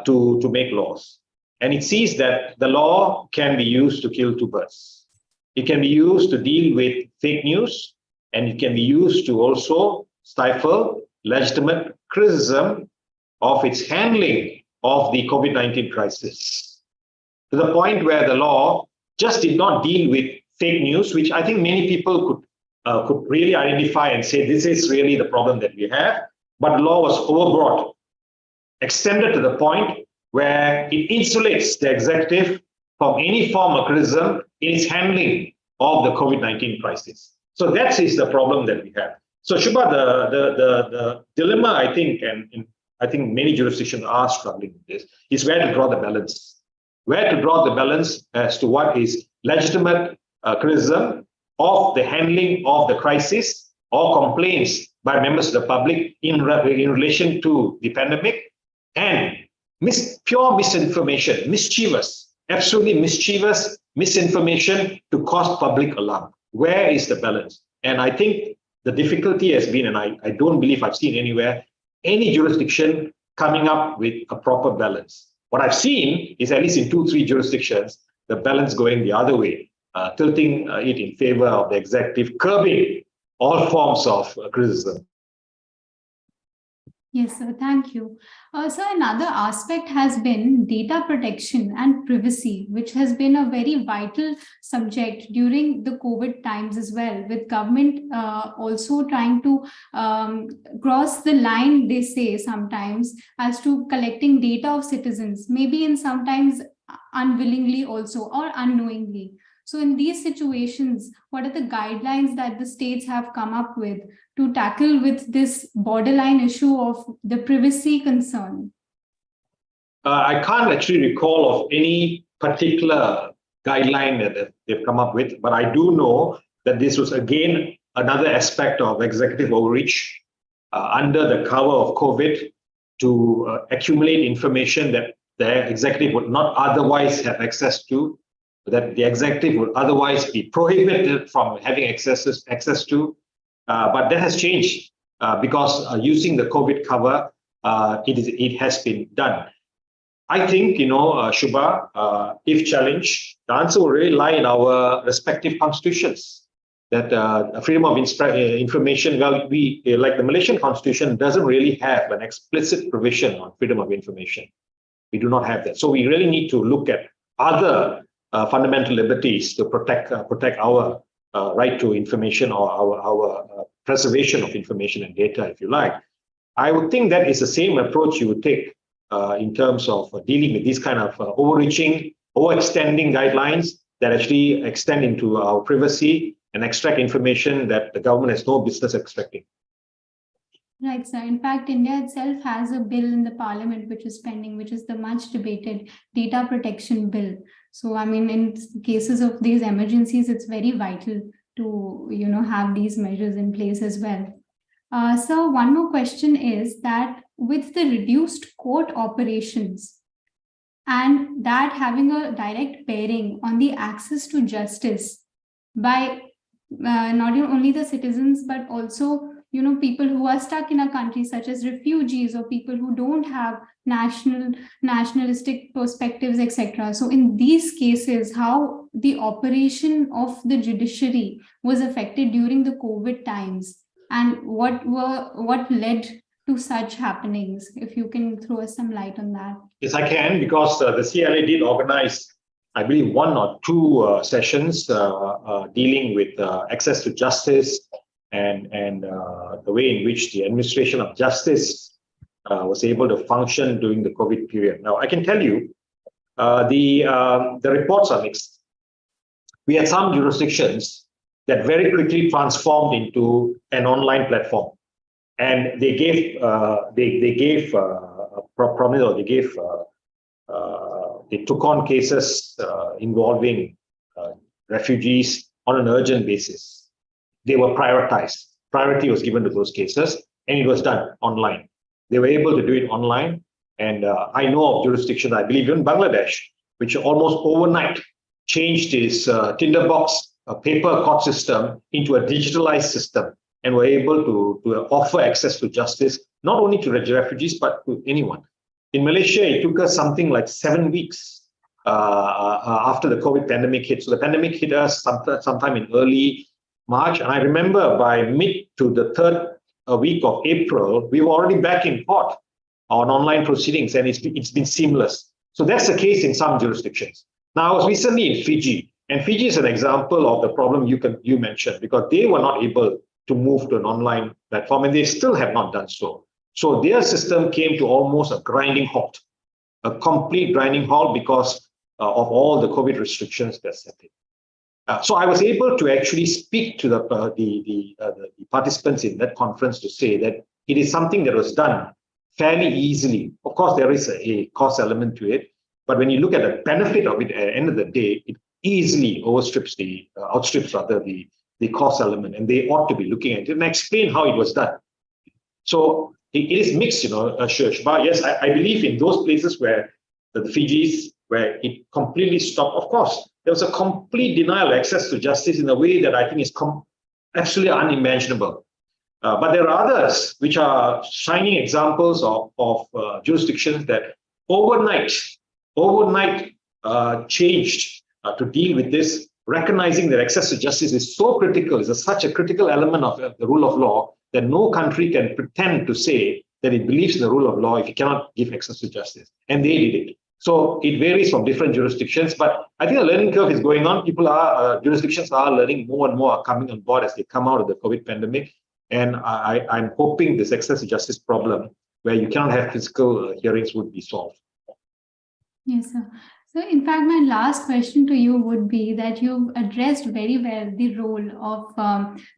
Speaker 3: to make laws. And it sees that the law can be used to kill two birds. It can be used to deal with fake news, and it can be used to also stifle legitimate criticism of its handling of the COVID-19 crisis, to the point where the law just did not deal with fake news, which I think many people could really identify and say, this is really the problem that we have. But the law was overbroad, extended to the point where it insulates the executive from any form of criticism in its handling of the COVID-19 crisis. So that is the problem that we have. So Shubha, the dilemma, I think, and I think many jurisdictions are struggling with this, is where to draw the balance. Where to draw the balance as to what is legitimate criticism of the handling of the crisis or complaints by members of the public in relation to the pandemic, and pure misinformation, mischievous, absolutely mischievous misinformation to cause public alarm. Where is the balance? And I think the difficulty has been, and I don't believe I've seen anywhere, any jurisdiction coming up with a proper balance. What I've seen is, at least in 2-3 jurisdictions, the balance going the other way, tilting it in favor of the executive, curbing all forms of criticism.
Speaker 2: Yes, sir. Thank you. So another aspect has been data protection and privacy, which has been a very vital subject during the COVID times as well, with government also trying to cross the line, they say sometimes, as to collecting data of citizens, maybe in sometimes unwillingly also or unknowingly. So in these situations, what are the guidelines that the states have come up with to tackle with this borderline issue of the privacy concern?
Speaker 3: I can't actually recall of any particular guideline that they've come up with, but I do know that this was again another aspect of executive overreach under the cover of COVID to accumulate information that the executive would not otherwise have access to, that the executive would otherwise be prohibited from having access to. But that has changed because using the COVID cover, it has been done. I think, Shubha, if challenged, the answer will really lie in our respective constitutions. That freedom of information, well, we, like the Malaysian constitution, doesn't really have an explicit provision on freedom of information. We do not have that. So we really need to look at other fundamental liberties to protect our right to information, or our preservation of information and data, if you like. I would think that is the same approach you would take in terms of dealing with these kind of overreaching, overextending guidelines that actually extend into our privacy and extract information that the government has no business extracting.
Speaker 2: Right, sir. In fact, India itself has a bill in the parliament which is pending, which is the much debated data protection bill. So, I mean, in cases of these emergencies, it's very vital to, have these measures in place as well. So one more question is that with the reduced court operations and that having a direct bearing on the access to justice by not only the citizens, but also people who are stuck in a country, such as refugees or people who don't have nationalistic perspectives, etc. So in these cases, how the operation of the judiciary was affected during the COVID times, and what led to such happenings? If you can throw us some light on that.
Speaker 3: Yes, I can, because the CLA did organize, I believe, 1 or 2 sessions dealing with access to justice and the way in which the administration of justice was able to function during the COVID period. Now, I can tell you, the reports are mixed. We had some jurisdictions that very quickly transformed into an online platform, and they gave promise, or they took on cases involving refugees on an urgent basis. They were prioritized. Priority was given to those cases, and it was done online. They were able to do it online. And I know of jurisdictions, I believe in Bangladesh, which almost overnight changed its tinderbox paper court system into a digitalized system, and were able to offer access to justice, not only to refugees, but to anyone. In Malaysia, it took us something like 7 weeks after the COVID pandemic hit. So the pandemic hit us sometime in early March. And I remember by mid to the 3rd week of April, we were already back in court on online proceedings, and it's been seamless. So that's the case in some jurisdictions. Now, I was recently in Fiji, and Fiji is an example of the problem you mentioned, because they were not able to move to an online platform, and they still have not done so. So their system came to almost a grinding halt, a complete grinding halt, because of all the COVID restrictions that set in. So I was able to actually speak to the participants in that conference to say that it is something that was done fairly easily. Of course, there is a cost element to it, but when you look at the benefit of it, at the end of the day, it easily outstrips the cost element, and they ought to be looking at it and explain how it was done. So it is mixed, Shubha. Yes, I believe in those places where the Fijis, where it completely stopped. Of course, there was a complete denial of access to justice in a way that I think is absolutely unimaginable. But there are others which are shining examples of jurisdictions that overnight changed to deal with this, recognizing that access to justice is so critical, is such a critical element of the rule of law, that no country can pretend to say that it believes in the rule of law if it cannot give access to justice. And they did it. So it varies from different jurisdictions, but I think the learning curve is going on. Jurisdictions are learning, more and more are coming on board as they come out of the COVID pandemic. And I'm hoping this access to justice problem, where you cannot have physical hearings, would be solved.
Speaker 2: Yes, sir. So in fact, my last question to you would be that you've addressed very well the role of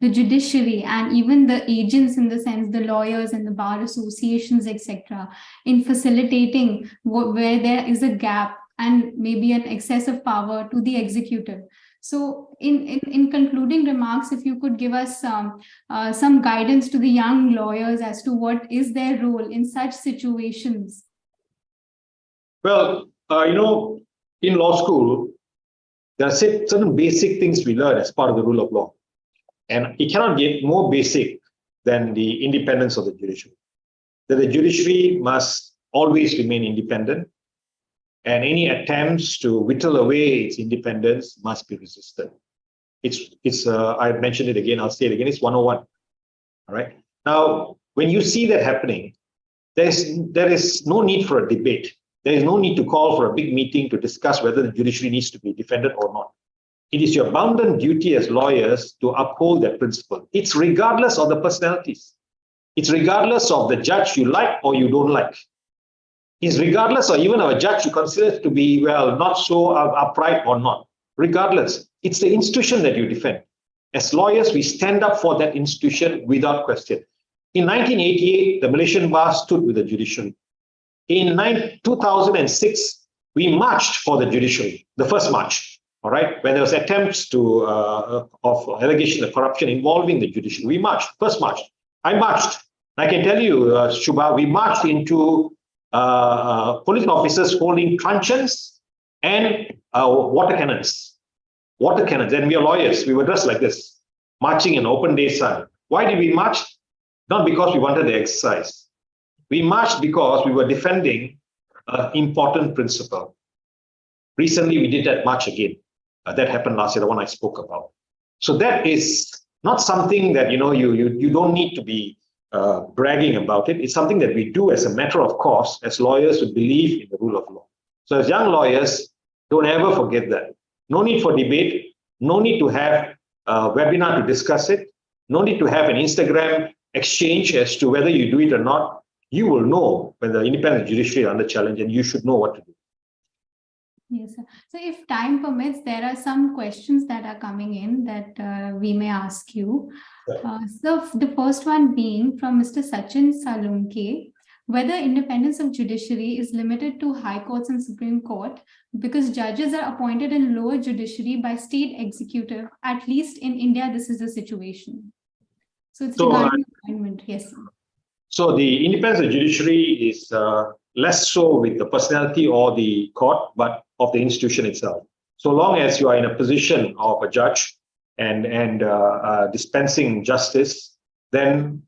Speaker 2: the judiciary and even the agents, in the sense, the lawyers and the bar associations, etc., in facilitating where there is a gap and maybe an excess of power to the executive. So in concluding remarks, if you could give us some guidance to the young lawyers as to what is their role in such situations.
Speaker 3: Well, in law school, there are certain basic things we learn as part of the rule of law. And it cannot get more basic than the independence of the judiciary. That the judiciary must always remain independent, and any attempts to whittle away its independence must be resisted. I've mentioned it again, I'll say it again, it's 101. All right. Now, when you see that happening, there is no need for a debate. There is no need to call for a big meeting to discuss whether the judiciary needs to be defended or not. It is your bounden duty as lawyers to uphold that principle. It's regardless of the personalities. It's regardless of the judge you like or you don't like. It's regardless of even of a judge you consider to be, well, not so upright or not. Regardless, it's the institution that you defend. As lawyers, we stand up for that institution without question. In 1988, the Malaysian bar stood with the judiciary. In 2006, we marched for the judiciary, the first march, all right? When there was attempts of allegation of corruption involving the judiciary, we marched, first march. I marched. I can tell you, Shubha, we marched into police officers holding truncheons and water cannons. Water cannons, and we are lawyers. We were dressed like this, marching in open day sun. Why did we march? Not because we wanted the exercise. We marched because we were defending an important principle. Recently, we did that march again. That happened last year, the one I spoke about. So that is not something that you don't need to be bragging about it. It's something that we do as a matter of course, as lawyers who believe in the rule of law. So as young lawyers, don't ever forget that. No need for debate. No need to have a webinar to discuss it. No need to have an Instagram exchange as to whether you do it or not. You will know when the independent judiciary is under challenge, and you should know what to do.
Speaker 2: Yes, sir. So if time permits, there are some questions that are coming in that we may ask you. So the first one being from Mr. Sachin Salunke, whether independence of judiciary is limited to high courts and Supreme Court because judges are appointed in lower judiciary by state executive. At least in India, this is the situation. So it's regarding appointment. Yes, sir.
Speaker 3: So the independence of judiciary is less so with the personality or the court, but of the institution itself. So long as you are in a position of a judge and dispensing justice, then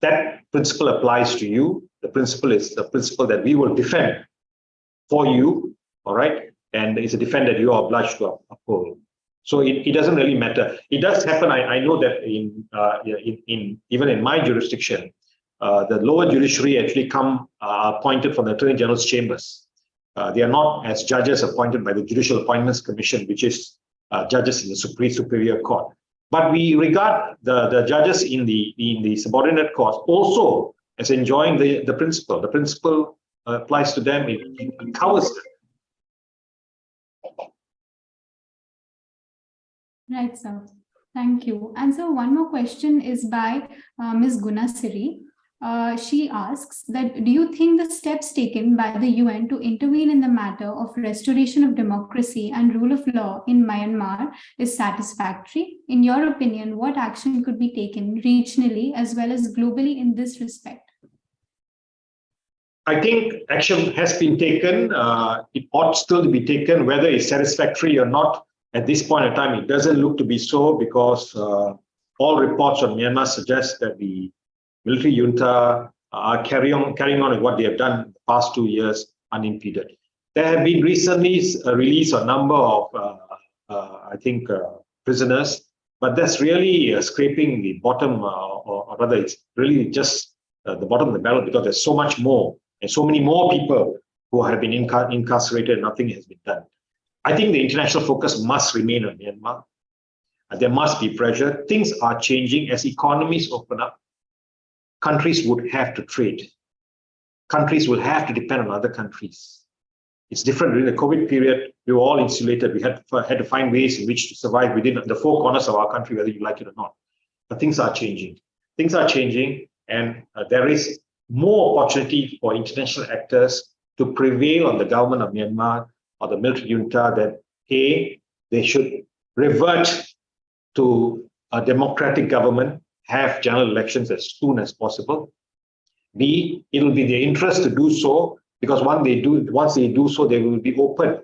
Speaker 3: that principle applies to you. The principle is the principle that we will defend for you, all right? And it's a defense that you are obliged to uphold. So it doesn't really matter. It does happen. I know that even in my jurisdiction, the lower judiciary actually appointed from the Attorney General's chambers. They are not as judges appointed by the Judicial Appointments Commission, which is judges in the Superior Court. But we regard the judges in the subordinate courts also as enjoying the principle. The principle applies to them. It covers them.
Speaker 2: Right, sir. Thank you. And so one more question is by Ms. Gunasiri. She asks that, do you think the steps taken by the UN to intervene in the matter of restoration of democracy and rule of law in Myanmar is satisfactory? In your opinion, what action could be taken regionally as well as globally in this respect?
Speaker 3: I think action has been taken. It ought still to be taken, whether it's satisfactory or not. At this point in time, it doesn't look to be so, because all reports on Myanmar suggest that the military junta are carrying on with what they have done in the past 2 years unimpeded. There have been recently a release of a number of, prisoners, but that's really scraping the bottom, or rather, it's really just the bottom of the barrel, because there's so much more and so many more people who have been incarcerated. Nothing has been done. I think the international focus must remain on Myanmar. There must be pressure. Things are changing as economies open up. Countries would have to trade. Countries will have to depend on other countries. It's different. During the COVID period, we were all insulated. We had to find ways in which to survive within the four corners of our country, whether you like it or not. But things are changing. Things are changing, and there is more opportunity for international actors to prevail on the government of Myanmar or the military junta that A, they should revert to a democratic government, have general elections as soon as possible. B, it will be their interest to do so, because once they do so, they will be open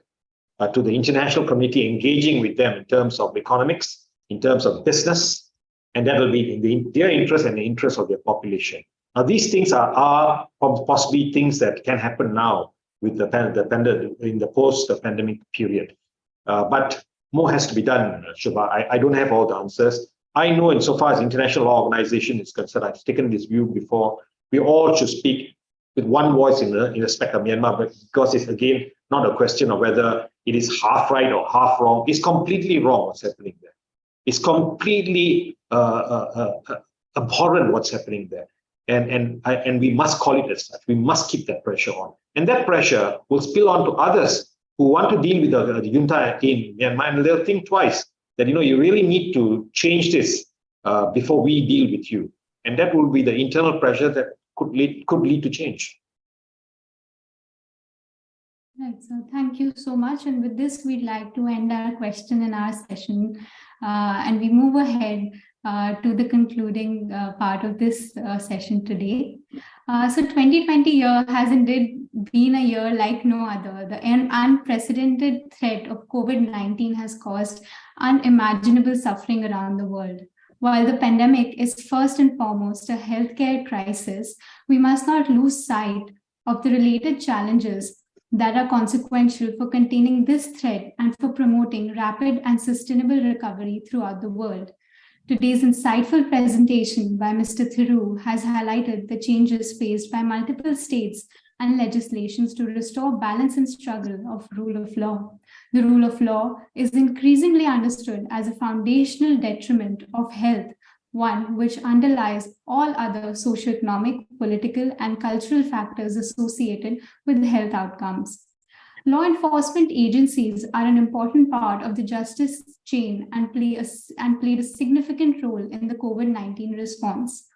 Speaker 3: to the international community engaging with them in terms of economics, in terms of business, and that will be in their interest and the interest of their population. Now, these things are possibly things that can happen now with in the post-pandemic period. But more has to be done, Shubha. I don't have all the answers. I know insofar as international law organization is concerned, I've taken this view before, we all should speak with one voice in respect of Myanmar, but because it's, again, not a question of whether it is half right or half wrong. It's completely wrong what's happening there. It's completely abhorrent what's happening there. And we must call it as such. We must keep that pressure on. And that pressure will spill on to others who want to deal with the junta in Myanmar, and they'll think twice that, you really need to change this before we deal with you. And that will be the internal pressure that could lead to change.
Speaker 2: Right, so thank you so much. And with this, we'd like to end our question and our session. And we move ahead to the concluding part of this session today. So 2020 year has indeed been a year like no other. The unprecedented threat of COVID-19 has caused unimaginable suffering around the world. While the pandemic is first and foremost a healthcare crisis, we must not lose sight of the related challenges that are consequential for containing this threat and for promoting rapid and sustainable recovery throughout the world. Today's insightful presentation by Mr. Thiru has highlighted the changes faced by multiple states and legislations to restore balance and struggle of rule of law. The rule of law is increasingly understood as a foundational detriment of health, one which underlies all other socioeconomic, political, and cultural factors associated with health outcomes. Law enforcement agencies are an important part of the justice chain and played a significant role in the COVID-19 response.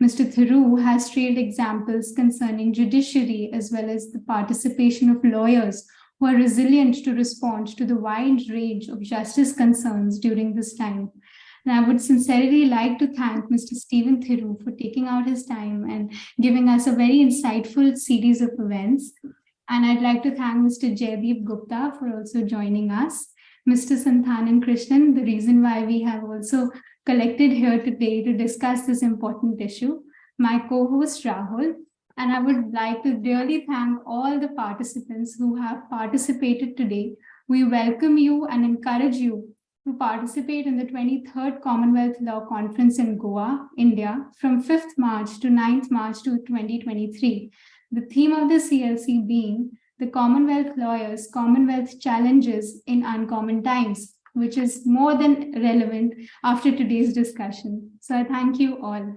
Speaker 2: Mr. Thiru has trailed examples concerning judiciary as well as the participation of lawyers who are resilient to respond to the wide range of justice concerns during this time. And I would sincerely like to thank Mr. Stephen Thiru for taking out his time and giving us a very insightful series of events. And I'd like to thank Mr. Jaideep Gupta for also joining us. Mr. Santhanan Krishnan, the reason why we have also collected here today to discuss this important issue, my co-host Rahul, and I would like to really thank all the participants who have participated today. We welcome you and encourage you to participate in the 23rd Commonwealth Law Conference in Goa, India, from 5th March to 9th March to 2023. The theme of the CLC being the Commonwealth Lawyers' Commonwealth Challenges in Uncommon Times, which is more than relevant after today's discussion. So I thank you all.